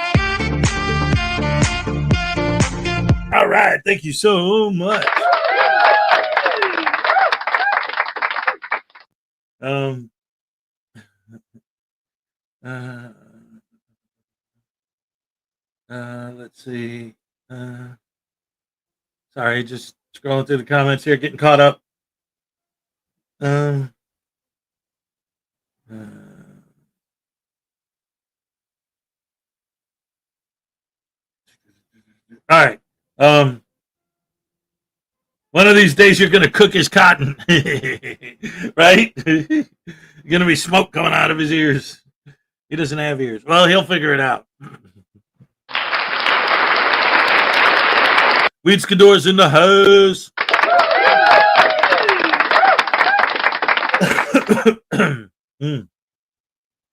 All right. Thank you so much. Let's see. Sorry, just scrolling through the comments here, getting caught up. All right. One of these days you're going to cook his cotton, right? You're going to be smoke coming out of his ears. He doesn't have ears. Well, he'll figure it out. Weed Skador's in the house.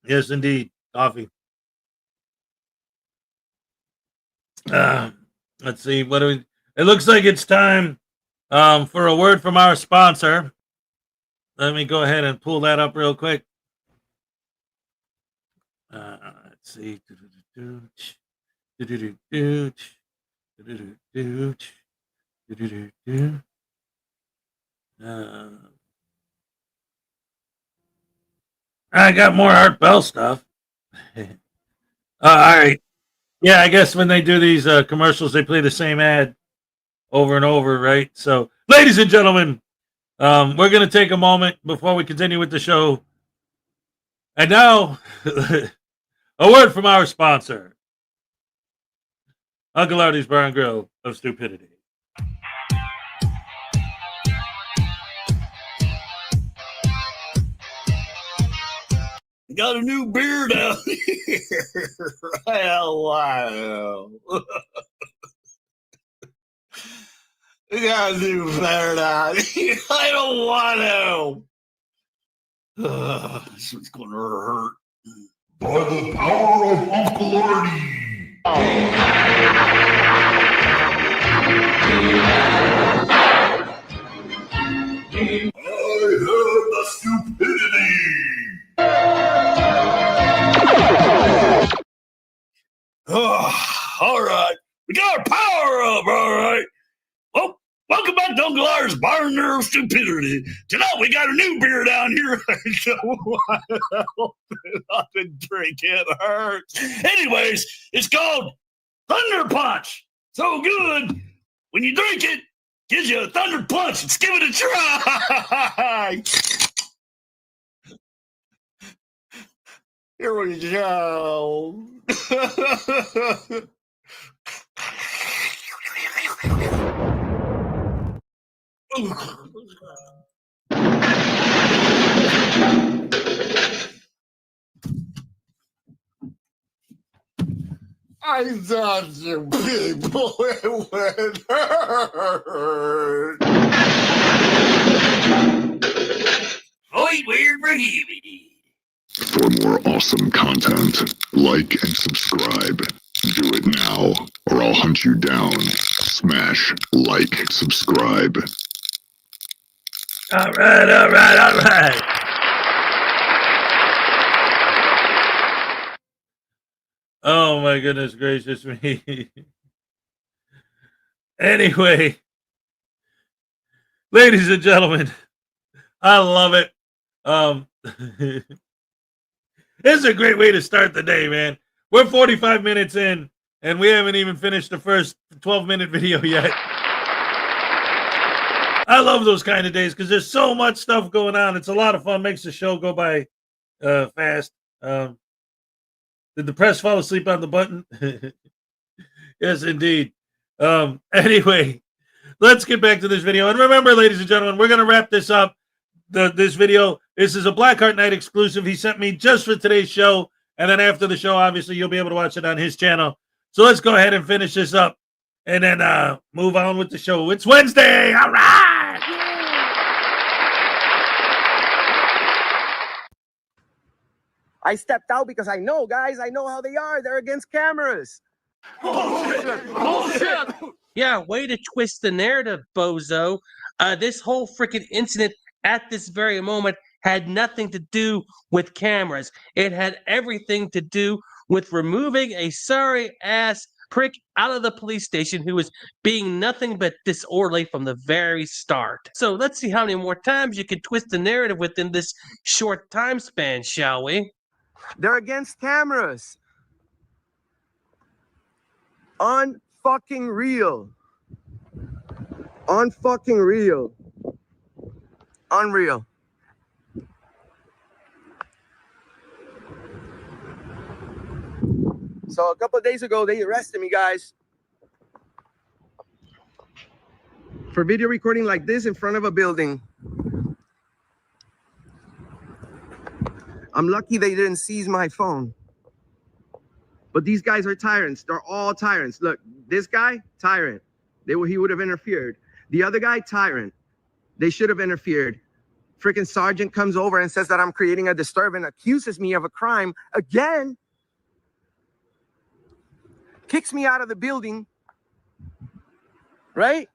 Yes, indeed. Coffee. Let's see. What do we? It looks like it's time for a word from our sponsor. Let me go ahead and pull that up real quick. Let's see. I got more Art Bell stuff. All right. Yeah, I guess when they do these commercials, they play the same ad over and over, right? So, ladies and gentlemen, we're going to take a moment before we continue with the show. And now, a word from our sponsor, Uncle Artie's Bar and Grill of Stupidity. Got a new beard out here. Hell, wow. We got a new beard out here. I don't want to. This one's going to hurt. By the power of Uncle Artie. I have the stupidity. All right. We got our power up, all right. Well, welcome back to Uncle R's Bar and Grill of Stupidity. Tonight we got a new beer down here. I've been drinking. It hurts. Anyways, it's called Thunder Punch. So good. When you drink it, gives you a thunder punch. Let's give it a try. Here we go. I thought you people it would hurt. Void weird for heavy. For more awesome content, like and subscribe. Do it now, or I'll hunt you down. Smash like, subscribe. All right, all right, all right. Oh my goodness gracious me. Anyway, ladies and gentlemen, I love it. It's a great way to start the day, man. We're 45 minutes in, and we haven't even finished the first 12-minute video yet. I love those kind of days because there's so much stuff going on. It's a lot of fun. Makes the show go by fast. Did the press fall asleep on the button? Yes, indeed. Anyway, let's get back to this video. And remember, ladies and gentlemen, we're going to wrap this up. This video, this is a Blackheart Night exclusive he sent me just for today's show. And then after the show, obviously, you'll be able to watch it on his channel. So let's go ahead and finish this up and then move on with the show. It's Wednesday. All right. I stepped out because I know, guys, I know how they are. They're against cameras. Bullshit. Yeah, way to twist the narrative, bozo. This whole freaking incident at this very moment had nothing to do with cameras. It had everything to do with removing a sorry-ass prick out of the police station who was being nothing but disorderly from the very start. So let's see how many more times you can twist the narrative within this short time span, shall we? They're against cameras. Unfucking real. Unfucking real. Unreal. So a couple of days ago, they arrested me, guys, for video recording like this in front of a building. I'm lucky they didn't seize my phone. But these guys are tyrants. They're all tyrants. Look, this guy, tyrant. He would have interfered. The other guy, tyrant. They should have interfered. Freaking sergeant comes over and says that I'm creating a disturbance, accuses me of a crime again. Kicks me out of the building. Right?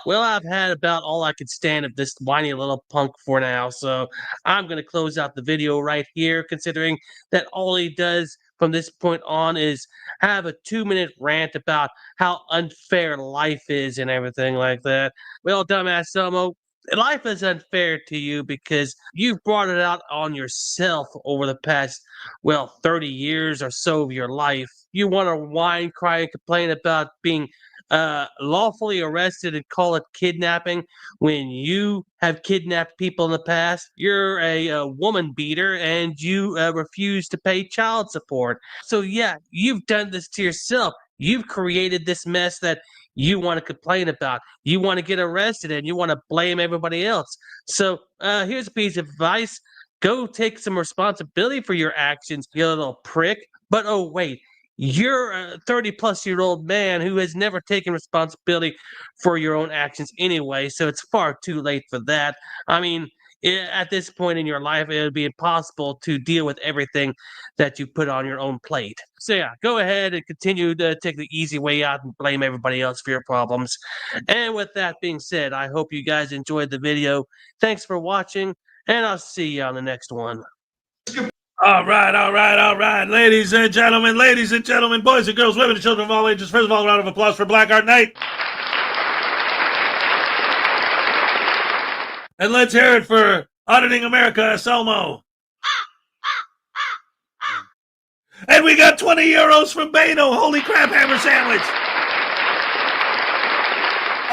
Well, I've had about all I could stand of this whiny little punk for now, so I'm going to close out the video right here, considering that all he does from this point on is have a 2-minute rant about how unfair life is and everything like that. Well, dumbass Elmo, life is unfair to you because you've brought it out on yourself over the past, 30 years or so of your life. You want to whine, cry, and complain about being lawfully arrested and call it kidnapping when you have kidnapped people in the past. You're a woman beater and you refuse to pay child support. So yeah, you've done this to yourself. You've created this mess that you want to complain about. You want to get arrested and you want to blame everybody else. So here's a piece of advice. Go take some responsibility for your actions, you little prick. But oh wait, you're a 30-plus-year-old man who has never taken responsibility for your own actions anyway, so it's far too late for that. I mean, at this point in your life, it would be impossible to deal with everything that you put on your own plate. So yeah, go ahead and continue to take the easy way out and blame everybody else for your problems. And with that being said, I hope you guys enjoyed the video. Thanks for watching, and I'll see you on the next one. All right. Ladies and gentlemen, boys and girls, women and children of all ages, first of all, a round of applause for Blackheart Night. And let's hear it for Auditing America, Selmo. And we got 20 euros from Bano. Holy crap, hammer sandwich.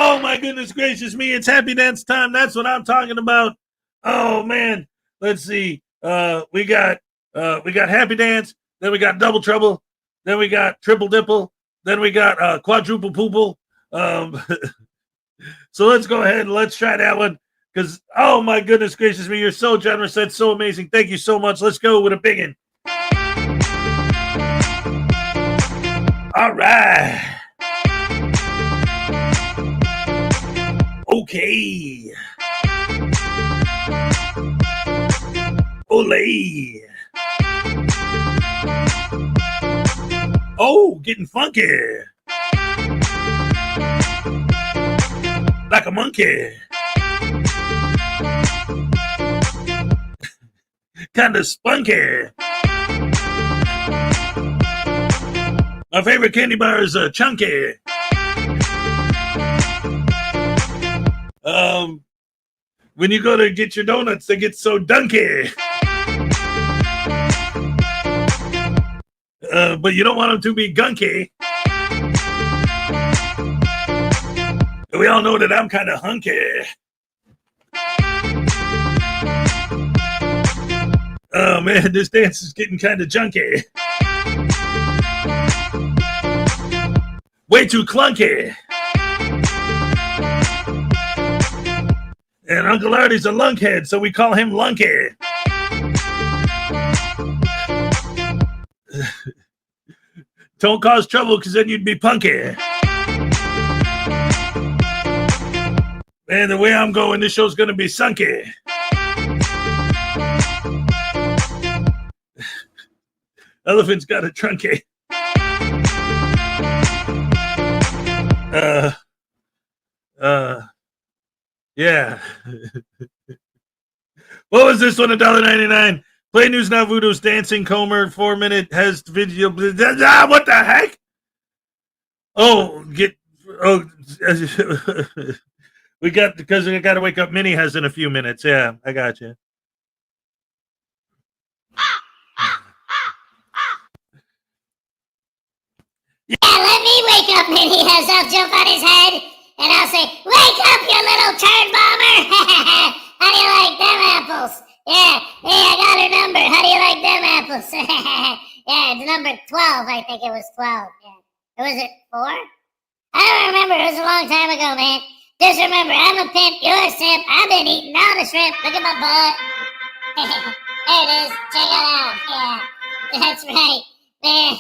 Oh my goodness gracious me, it's happy dance time. That's what I'm talking about. Oh man, let's see. We got Happy Dance, then we got Double Trouble, then we got Triple Dipple, then we got Quadruple Poople. So let's go ahead and let's try that one because, oh my goodness gracious me, you're so generous. That's so amazing. Thank you so much. Let's go with a big one. All right. Okay. Olay. Oh, getting funky. Like a monkey. Kind of spunky. My favorite candy bar is chunky. When you go to get your donuts, they get so dunky. But you don't want them to be gunky. We all know that I'm kind of hunky. Oh man, this dance is getting kind of junky. Way too clunky. And Uncle Artie's a lunkhead, so we call him Lunky. Don't cause trouble, because then you'd be punky. And the way I'm going, this show's going to be sunky. Elephant's got a trunky. Yeah. What was this one? $1.99. Play News Now Voodoo's Dancing Comer 4-minute has video. What the heck? We got, because I got to wake up. Minnie has in a few minutes. Yeah, I got you. Yeah, let me wake up, Minnie. I'll jump on his head and I'll say, "Wake up, you little turd bomber!" How do you like them apples? Yeah, hey, I got her number. How do you like them apples? Yeah, it's number 12. I think it was 12. Yeah, was it 4? I don't remember. It was a long time ago, man. Just remember, I'm a pimp. You're a simp. I've been eating all the shrimp. Look at my butt. There it is. Check it out. Yeah, that's right. Man,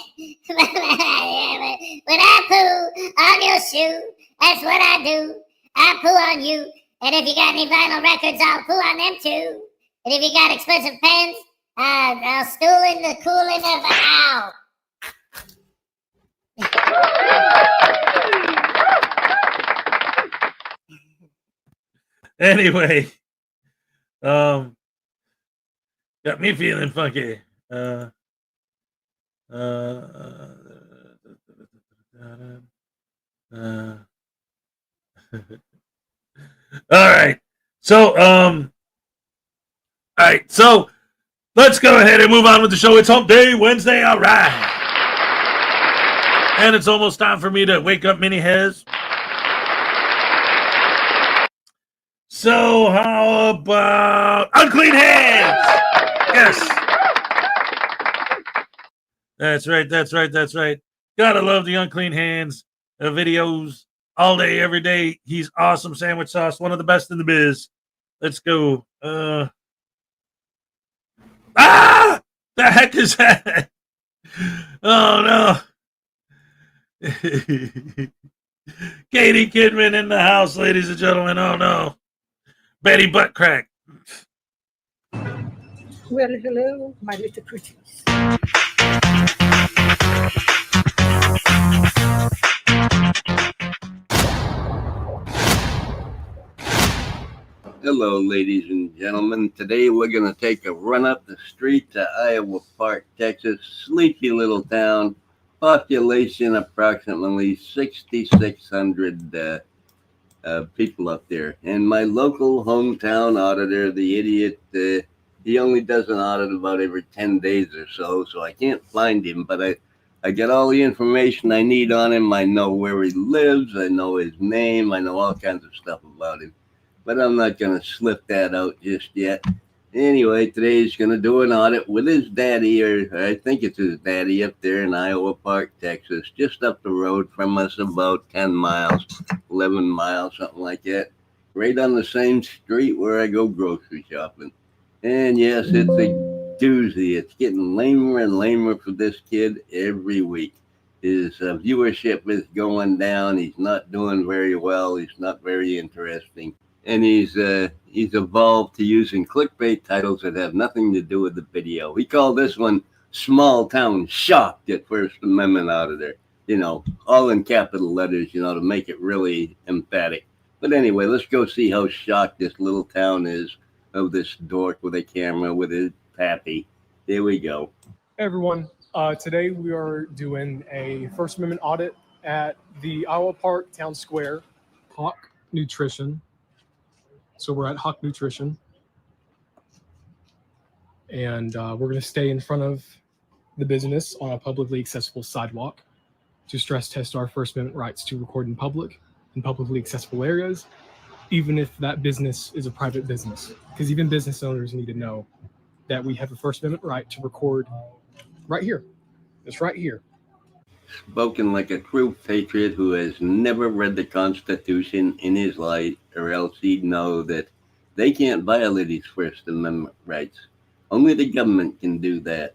when I poo on your shoe, that's what I do. I poo on you. And if you got any vinyl records, I'll poo on them too. And if you got expensive pens, I'll stool in the cooling of ow. Anyway, got me feeling funky. All right. So, let's go ahead and move on with the show. It's Hump Day Wednesday. All right. And it's almost time for me to wake up Minnie Hez. So how about unclean hands? Yes. That's right. Gotta love the unclean hands videos all day, every day. He's awesome. Sandwich sauce, one of the best in the biz. Let's go. The heck is that? Oh no. Katie Kidman in the house, ladies and gentlemen. Oh no. Betty Butt Crack. Well, hello, my little pretties. Hello, ladies and gentlemen. Today we're going to take a run up the street to Iowa Park, Texas. Sleepy little town. Population approximately 6,600 people up there. And my local hometown auditor, the idiot, he only does an audit about every 10 days or so I can't find him, but I get all the information I need on him. I know where he lives. I know his name. I know all kinds of stuff about him. But I'm not going to slip that out just yet. Anyway, today he's going to do an audit with his daddy, or I think it's his daddy, up there in Iowa Park, Texas, just up the road from us, about 10 miles, 11 miles, something like that. Right on the same street where I go grocery shopping. And yes, it's a doozy. It's getting lamer and lamer for this kid every week. His viewership is going down. He's not doing very well. He's not very interesting. And he's evolved to using clickbait titles that have nothing to do with the video. We call this one Small Town Shocked at First Amendment Auditor. You know, all in capital letters, you know, to make it really emphatic. But anyway, let's go see how shocked this little town is of this dork with a camera with his pappy. Here we go. Hey everyone, today we are doing a First Amendment audit at the Iowa Park Town Square, Hawk Nutrition. So we're at Hawk Nutrition, and we're going to stay in front of the business on a publicly accessible sidewalk to stress test our First Amendment rights to record in public in publicly accessible areas, even if that business is a private business, because even business owners need to know that we have a First Amendment right to record right here It's right here. Spoken like a true patriot who has never read the Constitution in his life, or else he'd know that they can't violate his First Amendment rights. Only the government can do that.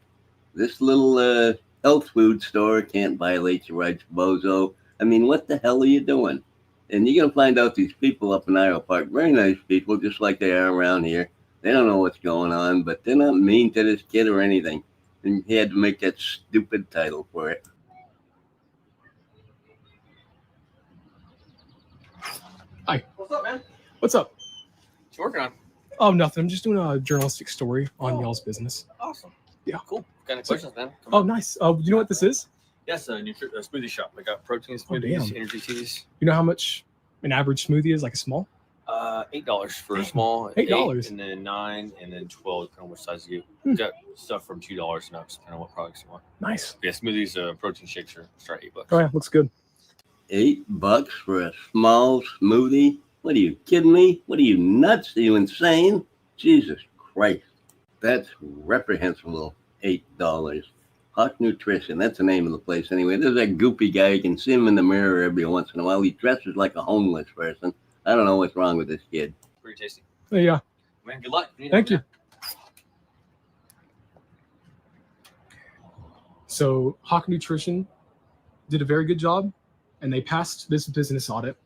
This little health food store can't violate your rights, bozo. I mean, what the hell are you doing? And you're going to find out these people up in Iowa Park, very nice people, just like they are around here. They don't know what's going on, but they're not mean to this kid or anything. And he had to make that stupid title for it. Hi. What's up, man? What's up? What you working on? Oh, nothing. I'm just doing a journalistic story on y'all's business. Awesome. Yeah. Cool. Got any questions, man? Oh, nice. Do you know what this is? Yes, a smoothie shop. I got protein Oh, smoothies, damn. energy teas. You know how much an average smoothie is, like a small? $8 for a small. $8. And then $9, and then $12, depending on which size you Hmm. get. Got stuff from $2 and up, depending on what products you want. Nice. Yeah, smoothies, protein shakes start $8. Oh, yeah. Looks good. $8 for a small smoothie? What are you kidding me? What are you nuts? Are you insane? Jesus Christ. That's reprehensible. $8. Hawk Nutrition. That's the name of the place anyway. There's that goopy guy. You can see him in the mirror every once in a while. He dresses like a homeless person. I don't know what's wrong with this kid. Pretty tasty. Yeah. Man, good luck. Thank you. So Hawk Nutrition did a very good job, and they passed this business audit.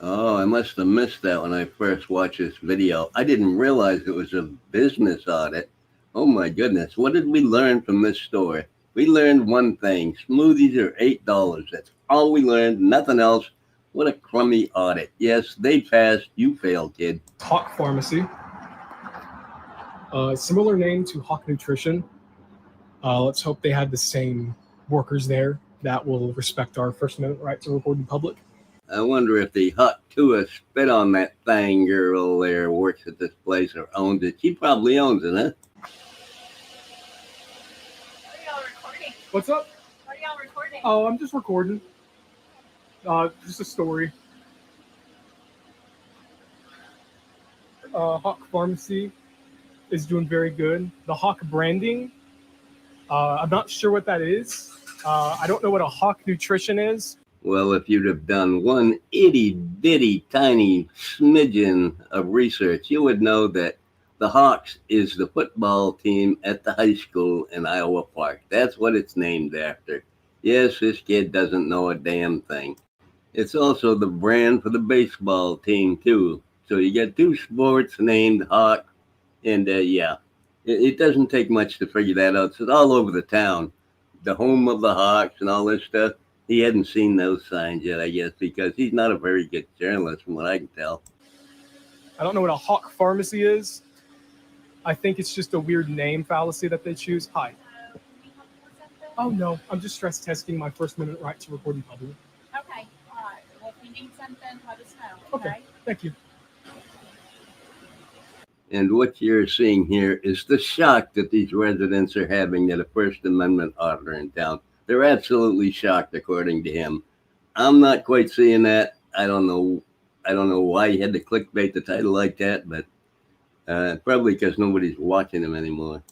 Oh, I must have missed that when I first watched this video. I didn't realize it was a business audit. Oh my goodness. What did we learn from this store? We learned one thing. Smoothies are $8. That's all we learned. Nothing else. What a crummy audit. Yes, they passed. You failed, kid. Hawk Pharmacy. Similar name to Hawk Nutrition. Let's hope they had the same workers there that will respect our First Amendment right to report in public. I wonder if the hot Tua spit on that thing girl there works at this place or owns it. She probably owns it, huh? What's up? What are y'all recording? Oh, I'm just recording. Just a story. Hawk Pharmacy is doing very good. The Hawk branding, I'm not sure what that is. I don't know what a Hawk Nutrition is. Well, if you'd have done one itty-bitty tiny smidgen of research, you would know that the Hawks is the football team at the high school in Iowa Park. That's what it's named after. Yes, this kid doesn't know a damn thing. It's also the brand for the baseball team, too. So you get two sports named Hawk, and yeah, it doesn't take much to figure that out. So it's all over the town. The home of the Hawks and all this stuff. He hadn't seen those signs yet, I guess, because he's not a very good journalist from what I can tell. I don't know what a Hawk Pharmacy is. I think it's just a weird name fallacy that they choose. Hi. Oh, no. I'm just stress testing my First Amendment right to record in public. Okay, all right. Well, if you need something, let us know. Okay. Thank you. And what you're seeing here is the shock that these residents are having that a First Amendment auditor in town. They're absolutely shocked, according to him. I'm not quite seeing that. I don't know why he had to clickbait the title like that, but probably because nobody's watching him anymore.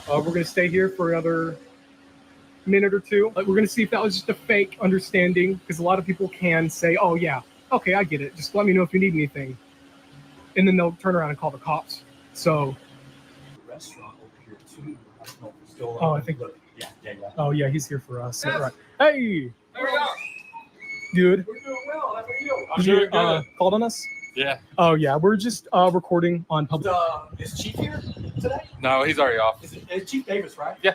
We're going to stay here for another minute or two. We're going to see if that was just a fake understanding, because a lot of people can say, oh, yeah, okay, I get it. Just let me know if you need anything. And then they'll turn around and call the cops. So, Restaurant over here too. I don't know if it's still oh, I think, yeah. oh, yeah, he's here for us. Right. Hey! There we go. Good. We're doing well. How are you? Did you called on us? Yeah. Oh, yeah, we're just recording on public. Is Chief here today? No, he's already off. It's Chief Davis, right? Yeah.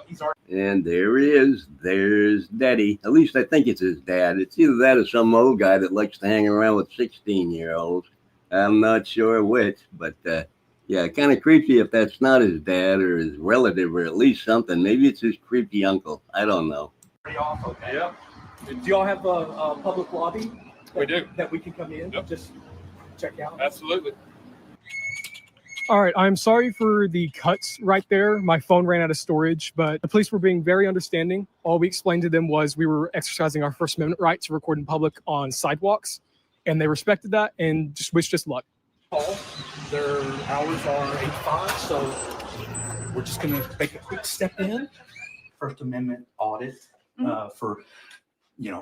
He's already. And there he is. There's Daddy. At least I think it's his dad. It's either that or some old guy that likes to hang around with 16-year-olds. I'm not sure which, but yeah, kind of creepy if that's not his dad or his relative or at least something. Maybe it's his creepy uncle. I don't know. Pretty off, okay. Yeah. Do y'all have a public lobby? We do. That we can come in? Yep. Just check out? Absolutely. All right, I'm sorry for the cuts right there. My phone ran out of storage, but the police were being very understanding. All we explained to them was we were exercising our First Amendment right to record in public on sidewalks, and they respected that and just wished us luck. Their hours are 8 to 5, so we're just going to make a quick step in. First Amendment audit for,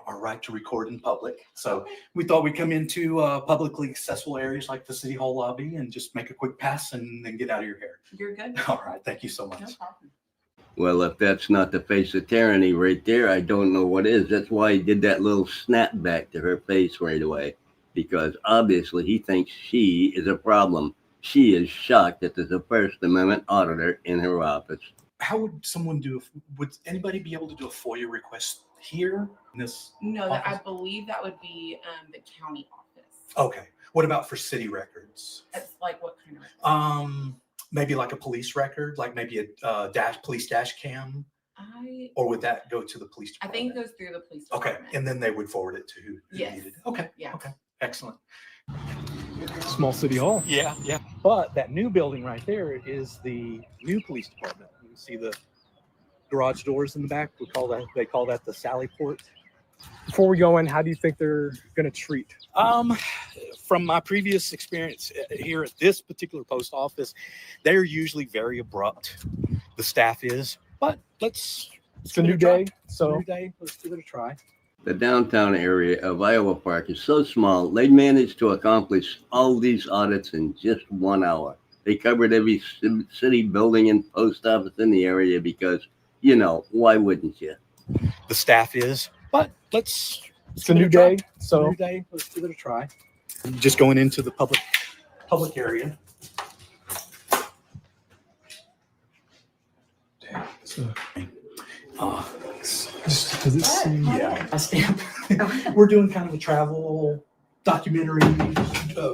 our right to record in public. So we thought we'd come into publicly accessible areas like the City Hall lobby and just make a quick pass and then get out of your hair. You're good. All right. Thank you so much. No problem. Well, if that's not the face of tyranny right there, I don't know what is. That's why he did that little snap back to her face right away, because obviously he thinks she is a problem. She is shocked that there's a First Amendment auditor in her office. How would someone would anybody be able to do a FOIA request here in this? No, office? I believe that would be the county office. Okay. What about for city records? It's like what kind of records? Maybe like a police record, like maybe a police dash cam, or would that go to the police department? I think it goes through the police Okay, department. and then they would forward it to who Yes. needed it. Okay. Yeah. Okay. Excellent. Small city hall. Yeah. But that new building right there is the new police department. You can see the garage doors in the back. They call that the Sally Port. Before we go in, how do you think they're going to treat? From my previous experience here at this particular post office, they're usually very abrupt. The staff is, but It's a new day, so let's give it a try. The downtown area of Iowa Park is so small, they managed to accomplish all these audits in just 1 hour. They covered every city building and post office in the area because, why wouldn't you? The staff is, but it's a new day, so let's give it a try. Just going into the public area. We're doing kind of a travel documentary,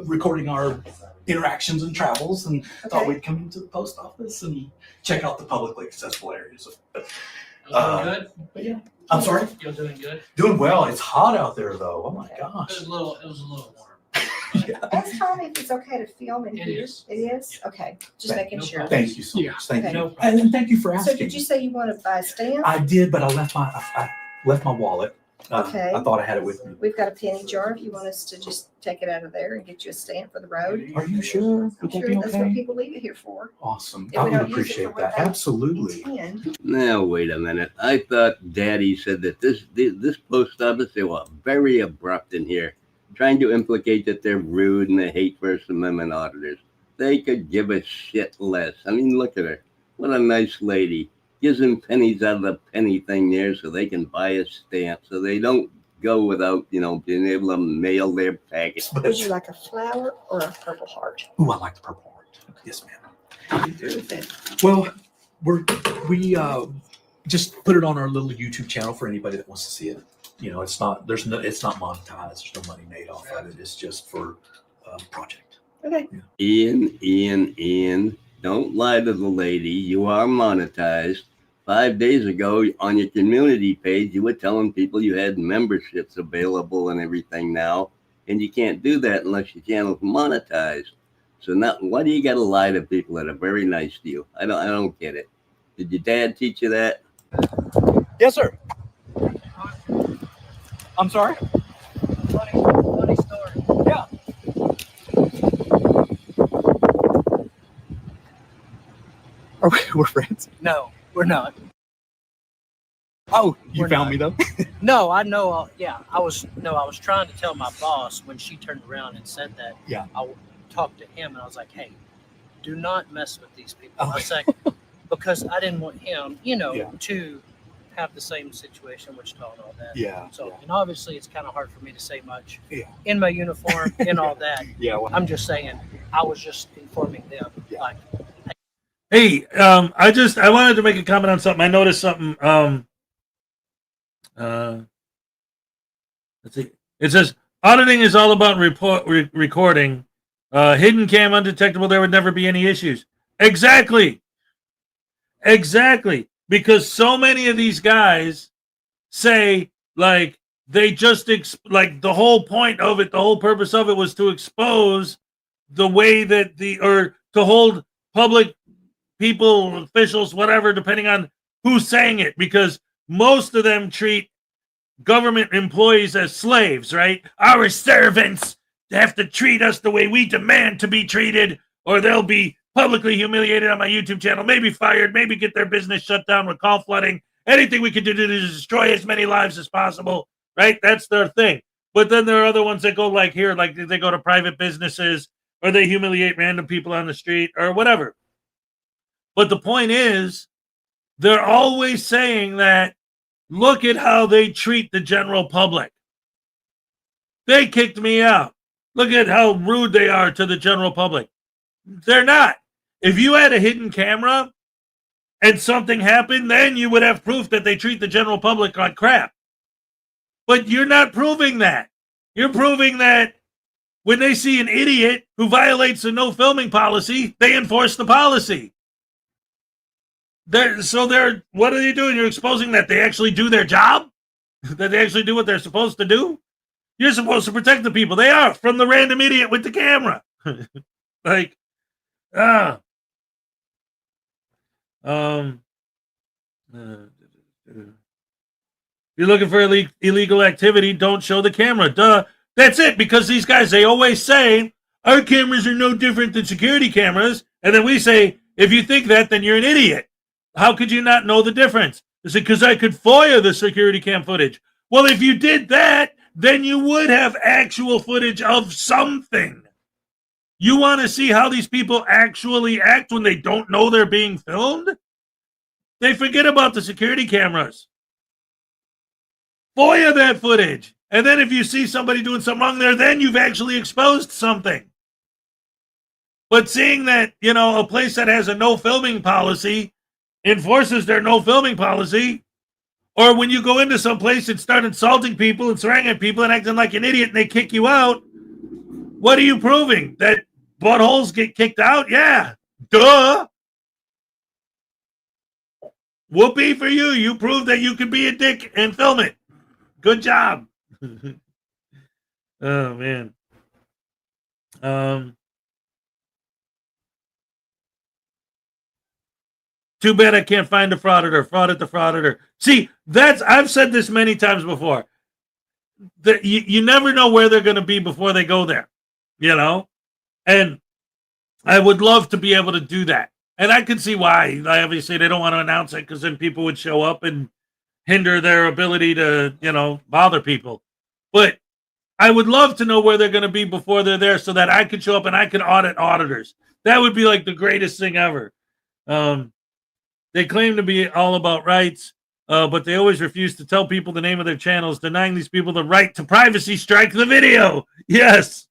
recording our interactions and travels, and thought we'd come into the post office and check out the publicly accessible areas. Good? But yeah, I'm sorry. You're doing good? Doing well. It's hot out there though. Oh my gosh. It was a little warm. Ask Tommy if it's okay to film in It here. is. It is? Okay, just making sure. Thank you so much. Thank Okay. you. And thank you for So asking. did you say you want to buy a stamp? I did, but I left my wallet. Okay. I thought I had it with me. We've got a penny jar if you want us to just take it out of there and get you a stamp for the road. Are you sure? I'm Would that sure be that's what okay? people leave it here for. Awesome. If I we would don't use it for appreciate what that. they Absolutely. intend. Now, wait a minute. I thought Daddy said that this post office, they were very abrupt in here, trying to implicate that they're rude and they hate First Amendment auditors. They could give a shit less. I mean, look at her. What a nice lady. Gives them pennies out of the penny thing there so they can buy a stamp, so they don't go without, being able to mail their package. Would you like a flower or a purple heart? Ooh, I like the purple heart. Yes, ma'am. I'll be through with it. Well, we just put it on our little YouTube channel for anybody that wants to see it. It's not monetized. There's no money made off of it. It's just for project. Okay. Ian, don't lie to the lady. You are monetized. 5 days ago on your community page, you were telling people you had memberships available and everything now, and you can't do that unless your channel's monetized. So now, why do you got to lie to people that are very nice to you? I don't get it. Did your dad teach you that? Yes, sir. I'm sorry? Funny story. Yeah. We're friends? No, we're not. Oh, you We're found not. me though? No, I know. Yeah, I was trying to tell my boss when she turned around and said that. Yeah. I talked to him and I was like, "Hey, do not mess with these people." Oh. I was like, because I didn't want him, Yeah. to have the same situation in Wichita and all that. Yeah, So, and obviously, it's kind of hard for me to say much Yeah. in my uniform and all that. Yeah. Well, I'm just saying, I was just informing them, like, Hey, I wanted to make a comment on something. I noticed something. Let's see. It says auditing is all about recording. Hidden cam, undetectable. There would never be any issues. Exactly. Because so many of these guys say like they just like the whole point of it, the whole purpose of it was to expose the way that or to hold public people, officials, whatever, depending on who's saying it, because most of them treat government employees as slaves, right? Our servants have to treat us the way we demand to be treated, or they'll be publicly humiliated on my YouTube channel, maybe fired, maybe get their business shut down, recall flooding, anything we can do to destroy as many lives as possible, right? That's their thing. But then there are other ones that go like here, like they go to private businesses or they humiliate random people on the street or whatever. But the point is, they're always saying that, look at how they treat the general public. They kicked me out. Look at how rude they are to the general public. They're not. If you had a hidden camera and something happened, then you would have proof that they treat the general public like crap. But you're not proving that. You're proving that when they see an idiot who violates the no filming policy, they enforce the policy. What are they doing? You're exposing that they actually do their job? That they actually do what they're supposed to do? You're supposed to protect the people. They are, from the random idiot with the camera. Like, if you're looking for illegal activity, don't show the camera. Duh. That's it, because these guys, they always say, our cameras are no different than security cameras. And then we say, if you think that, then you're an idiot. How could you not know the difference? Is it because I could FOIA the security cam footage? Well, if you did that, then you would have actual footage of something. You want to see how these people actually act when they don't know they're being filmed? They forget about the security cameras. FOIA that footage. And then if you see somebody doing something wrong there, then you've actually exposed something. But seeing that, a place that has a no filming policy enforces their no filming policy, or when you go into some place and start insulting people and swearing at people and acting like an idiot and they kick you out, what are you proving? That buttholes get kicked out? Yeah. Duh. Whoopee for you. You proved that you could be a dick and film it. Good job. Oh, man. Too bad I can't find the frauditor. Fraudit the frauditor. See, I've said this many times before. That you never know where they're going to be before they go there, And I would love to be able to do that. And I can see why. Obviously, they don't want to announce it because then people would show up and hinder their ability to, bother people. But I would love to know where they're going to be before they're there so that I could show up and I could audit auditors. That would be like the greatest thing ever. They claim to be all about rights, but they always refuse to tell people the name of their channels, denying these people the right to privacy strike the video. Yes.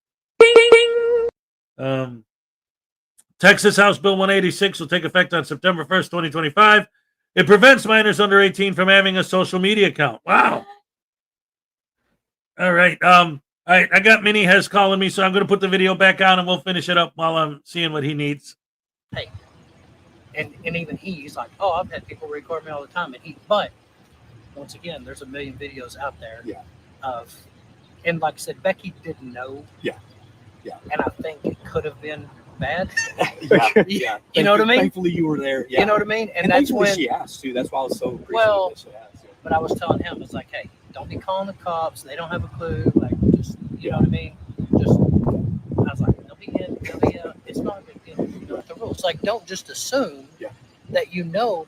Texas House Bill 186 will take effect on September 1st, 2025. It prevents minors under 18 from having a social media account. Wow. All right. All right. I got Mini Hez calling me, so I'm going to put the video back on and we'll finish it up while I'm seeing what he needs. Hey. And even he's like, oh, I've had people record me all the time. But once again, there's a million videos out there and like I said, Becky didn't know. Yeah. And I think it could have been bad. Yeah. You know what I mean? Thankfully, you were there. Yeah. You know what I mean? And that's when she asked too. That's why I was so appreciative. Well, but I was telling him, it's like, hey, don't be calling the cops. They don't have a clue. Like, just you know what I mean? Just I was like, they'll be in, they'll be out. It's not a big deal. You know the rules. Like, don't just assume that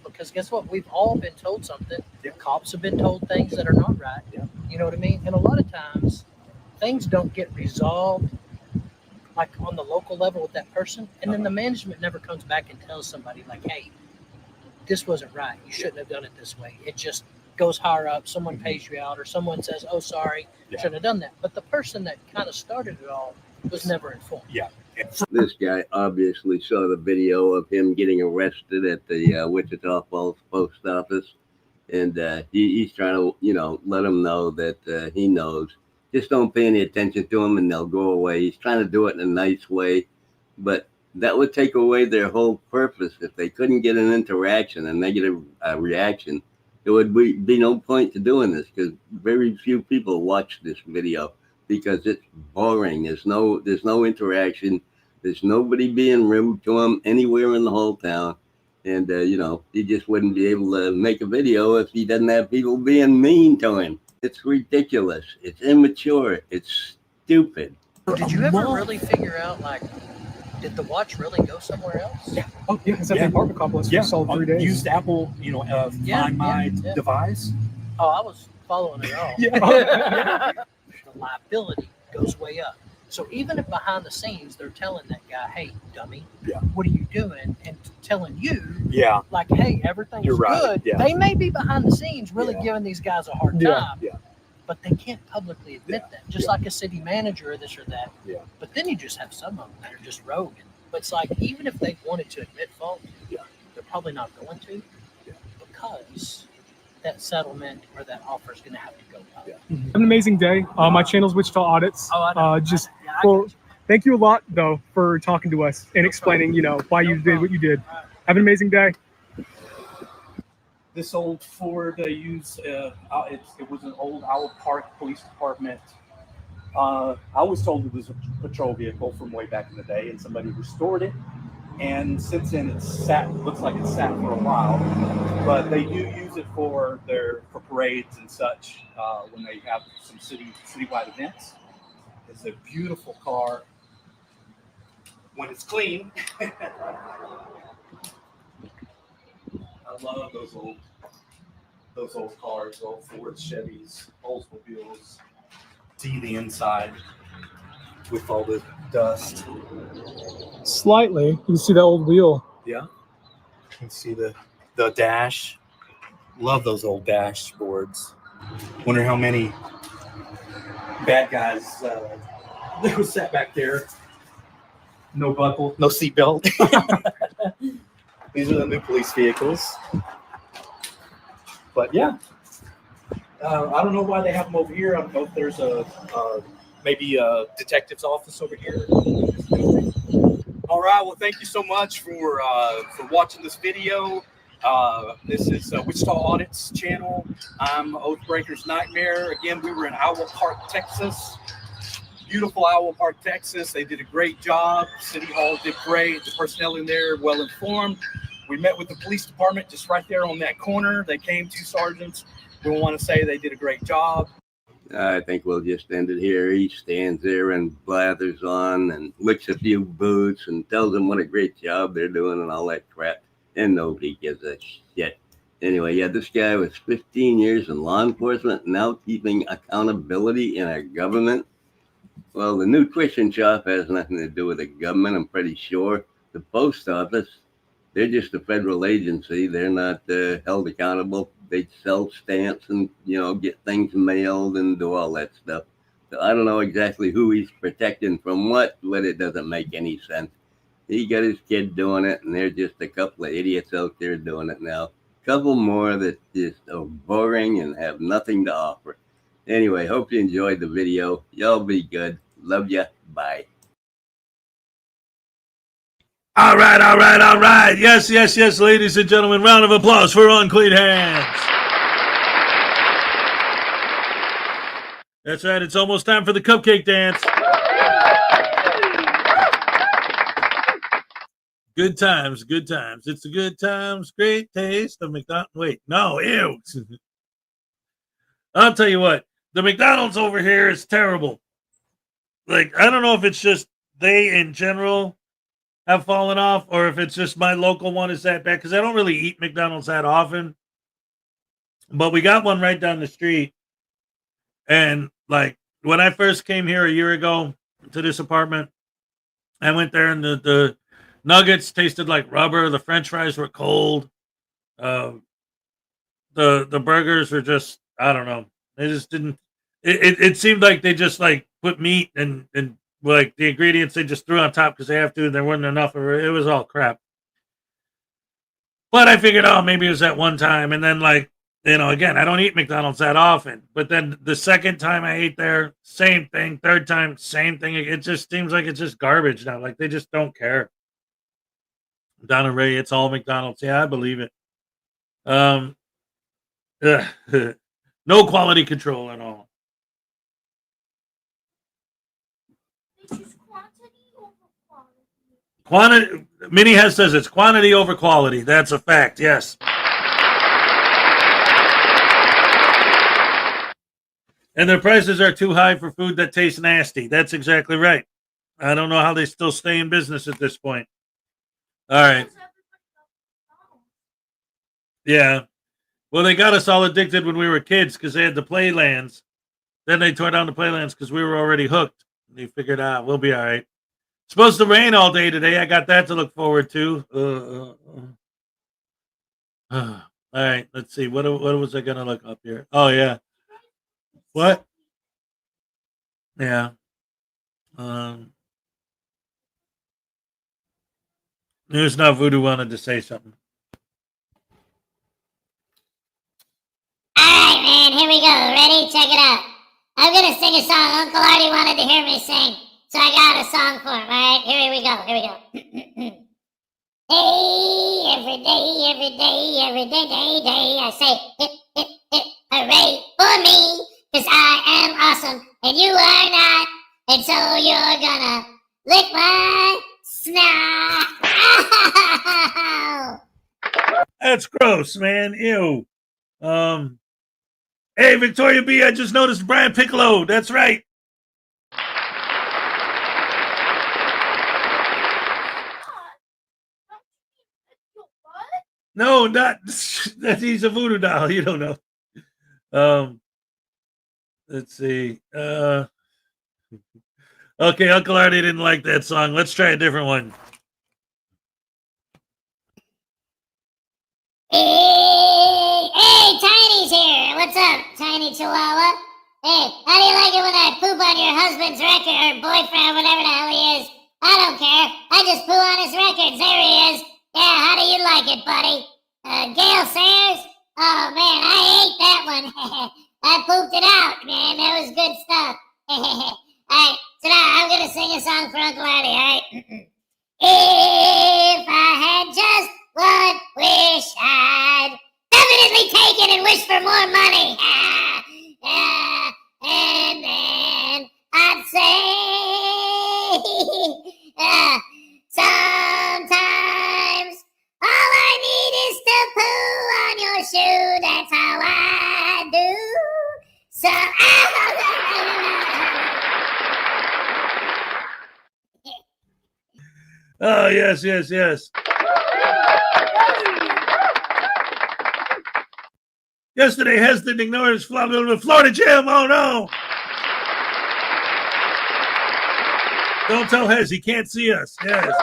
because guess what? We've all been told something. Cops have been told things that are not right. You know what I mean? And a lot of times, things don't get resolved like on the local level with that person, and then the management never comes back and tells somebody like, hey, this wasn't right. You shouldn't have done it this way. It just goes higher up. Someone pays you out, or someone says, oh, sorry, shouldn't have done that. But the person that kind of started it all was never informed. This guy obviously saw the video of him getting arrested at the Wichita Falls post office, and he's trying to, let him know that he knows. Just don't pay any attention to him, and they'll go away. He's trying to do it in a nice way, but that would take away their whole purpose. If they couldn't get an interaction, a negative reaction, there would be no point to doing this, because very few people watch this video because it's boring. There's no interaction. There's nobody being rude to him anywhere in the whole town. And, he just wouldn't be able to make a video if he doesn't have people being mean to him. It's ridiculous. It's immature. It's stupid. Did you ever really figure out, like, Did the watch really go somewhere else? Yeah. Oh, yeah. It's at the apartment complex for solid 3 days. Used Apple, Find My device. Oh, I was following it all. Yeah. The liability goes way up. So even if behind the scenes they're telling that guy, "Hey, dummy, what are you doing?" and telling you, like, "Hey, everything's You're right. good," Yeah. they may be behind the scenes really giving these guys a hard time. But they can't publicly admit that, just like a city manager or this or that. But then you just have some of them that are just rogue. But it's like, even if they wanted to admit fault, they're probably not going to, because that settlement or that offer is going to have to go up. Have an amazing day. My channel's Wichita Audits. Thank you a lot, though, for talking to us and explaining, why you did what you did. Have an amazing day. This old Ford I used, it was an old Owl Park Police Department. I was told it was a patrol vehicle from way back in the day, and somebody restored it. And since then, looks like it's sat for a while. But they do use it for parades and such when they have some citywide events. It's a beautiful car when it's clean. I love those old cars, old Fords, Chevys, Oldsmobiles. See the inside with all the dust. Slightly. You can see that old wheel. Yeah. You can see the dash. Love those old dashboards. Wonder how many bad guys they were sat back there. No buckle, no seatbelt. These are the new police vehicles. But yeah, I don't know why they have them over here. I don't know if there's maybe a detective's office over here. All right. Well, thank you so much for watching this video. This is Wichita Audit's channel. I'm Oathbreaker's Nightmare. Again, we were in Owl Park, Texas. Beautiful Owl Park, Texas. They did a great job. City Hall did great. The personnel in there well informed. We met with the police department just right there on that corner. They came, 2 sergeants. We want to say they did a great job. I think we'll just end it here. He stands there and blathers on and licks a few boots and tells them what a great job they're doing and all that crap. And nobody gives a shit. Anyway, yeah, this guy was 15 years in law enforcement, now keeping accountability in our government. Well, the new tuition shop has nothing to do with the government, I'm pretty sure. The post office, they're just a federal agency. They're not held accountable. They sell stamps and, get things mailed and do all that stuff. So I don't know exactly who he's protecting from what, but it doesn't make any sense. He got his kid doing it, and they're just a couple of idiots out there doing it now. Couple more that just are boring and have nothing to offer. Anyway, hope you enjoyed the video. Y'all be good. Love ya. Bye. All right. Yes, ladies and gentlemen. Round of applause for Unclean Hands. That's right. It's almost time for the cupcake dance. Good times. It's the good times, great taste of McDonald's. Wait, no, ew. I'll tell you what. The McDonald's over here is terrible. Like, I don't know if it's just they in general have fallen off or if it's just my local one is that bad, because I don't really eat McDonald's that often. But we got one right down the street. And, like, when I first came here a year ago to this apartment, I went there and the nuggets tasted like rubber. The French fries were cold. The burgers were just, I don't know. They just didn't. It seemed like they just like put meat and like the ingredients they just threw on top because they have to. And there wasn't enough of it. It was all crap. But I figured, maybe it was that one time. And then again, I don't eat McDonald's that often. But then the second time I ate there, same thing. Third time, same thing. It just seems like it's just garbage now. Like they just don't care. Donna Ray, it's all McDonald's. Yeah, I believe it. No quality control at all. Quantity. Minnie has says it's quantity over quality. That's a fact. Yes. And their prices are too high for food that tastes nasty. That's exactly right. I don't know how they still stay in business at this point. All right. Yeah. Well, they got us all addicted when we were kids because they had the playlands. Then they tore down the playlands because we were already hooked. They figured out we'll be all right. It's supposed to rain all day today. I got that to look forward to. All right. Let's see. What was I going to look up here? Oh, yeah. What? Yeah. News Now Voodoo wanted to say something. All right, man. Here we go. Ready? Check it out. I'm going to sing a song Uncle Artie wanted to hear me sing. So I got a song for him. All right? Here we go. Here we go. Hey, every day, I say hip, hip, hip, hooray for me. Because I am awesome and you are not. And so you're gonna lick my snot. That's gross, man. Ew. Hey, Victoria B, I just noticed Brian Piccolo. That's right. No, not that he's a voodoo doll. You don't know. Let's see. Okay, Uncle Artie didn't like that song. Let's try a different one. Hey, Tiny's here. What's up, Tiny Chihuahua? Hey, how do you like it when I poop on your husband's record or boyfriend, whatever the hell he is? I don't care. I just poo on his records. There he is. Yeah, how do you like it, buddy? Gail Sayers? Oh, man, I ate that one. I pooped it out, man. That was good stuff. Alright, so now I'm going to sing a song for Uncle Artie, alright? If I had just one wish, I'd definitely take it and wish for more money. And then I'd say, sometimes all I need is to poo on your shoe. That's how I do. So, oh, yes, yes, yes. Yesterday, Hez didn't ignore his Florida gym. Oh, no. Don't tell Hez. He can't see us. Yes.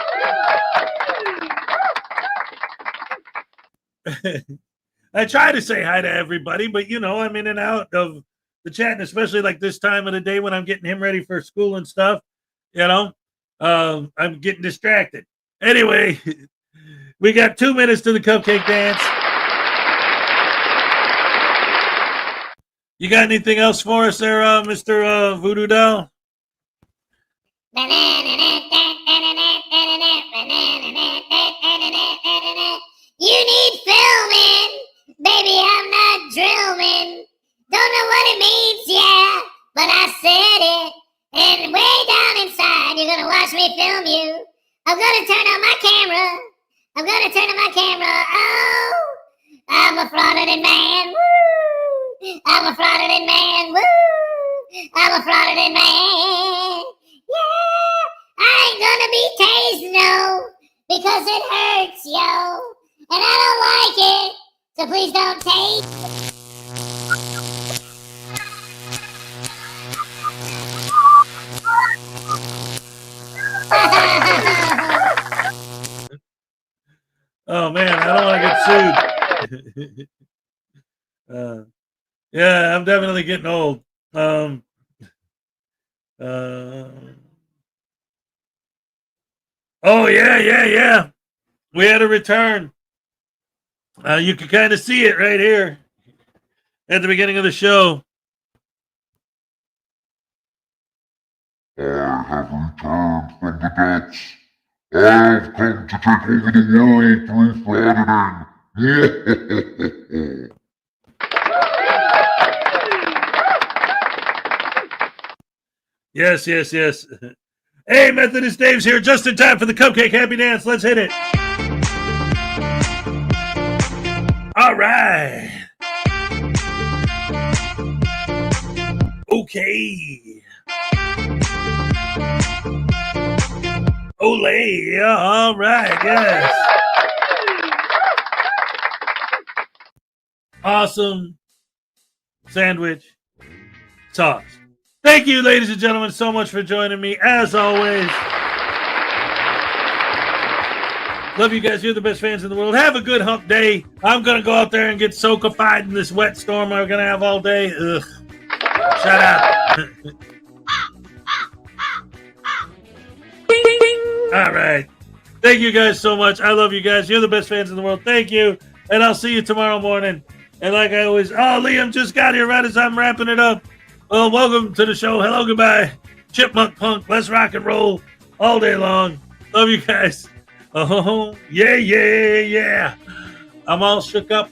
I try to say hi to everybody, but, you know, I'm in and out of the chat, and especially like this time of the day when I'm getting him ready for school and stuff, you know, I'm getting distracted. Anyway, we got 2 minutes to the cupcake dance. You got anything else for us there, Mr. Voodoo Doll? You need filming, baby, I'm not drilling. Don't know what it means, yeah, but I said it. And way down inside, you're gonna watch me film you. I'm gonna turn on my camera. Oh, I'm a fraudited man, woo. I'm a fraudited man, woo. I'm a fraudited man, yeah. I ain't gonna be tased, no, because it hurts, yo. And I don't like it, so please don't take. Oh, man, I don't want to get sued. Yeah, I'm definitely getting old. Oh, yeah. We had a return. You can kind of see it right here at the beginning of the show. I have returned from the dead. I have come to take over the world through frauditing. Yes. Hey, Methodist Dave's here just in time for the cupcake happy dance. Let's hit it. All right. Okay. Ole, yeah, all right, yes. Awesome sandwich sauce. Thank you, ladies and gentlemen, so much for joining me, as always. Love you guys. You're the best fans in the world. Have a good hump day. I'm going to go out there and get soakified in this wet storm we're going to have all day. Ugh. Shut up. All right. Thank you guys so much. I love you guys. You're the best fans in the world. Thank you. And I'll see you tomorrow morning. And like I always, Liam just got here right as I'm wrapping it up. Well, welcome to the show. Hello, goodbye. Chipmunk Punk. Let's rock and roll all day long. Love you guys. Oh, yeah, yeah, yeah. I'm all shook up.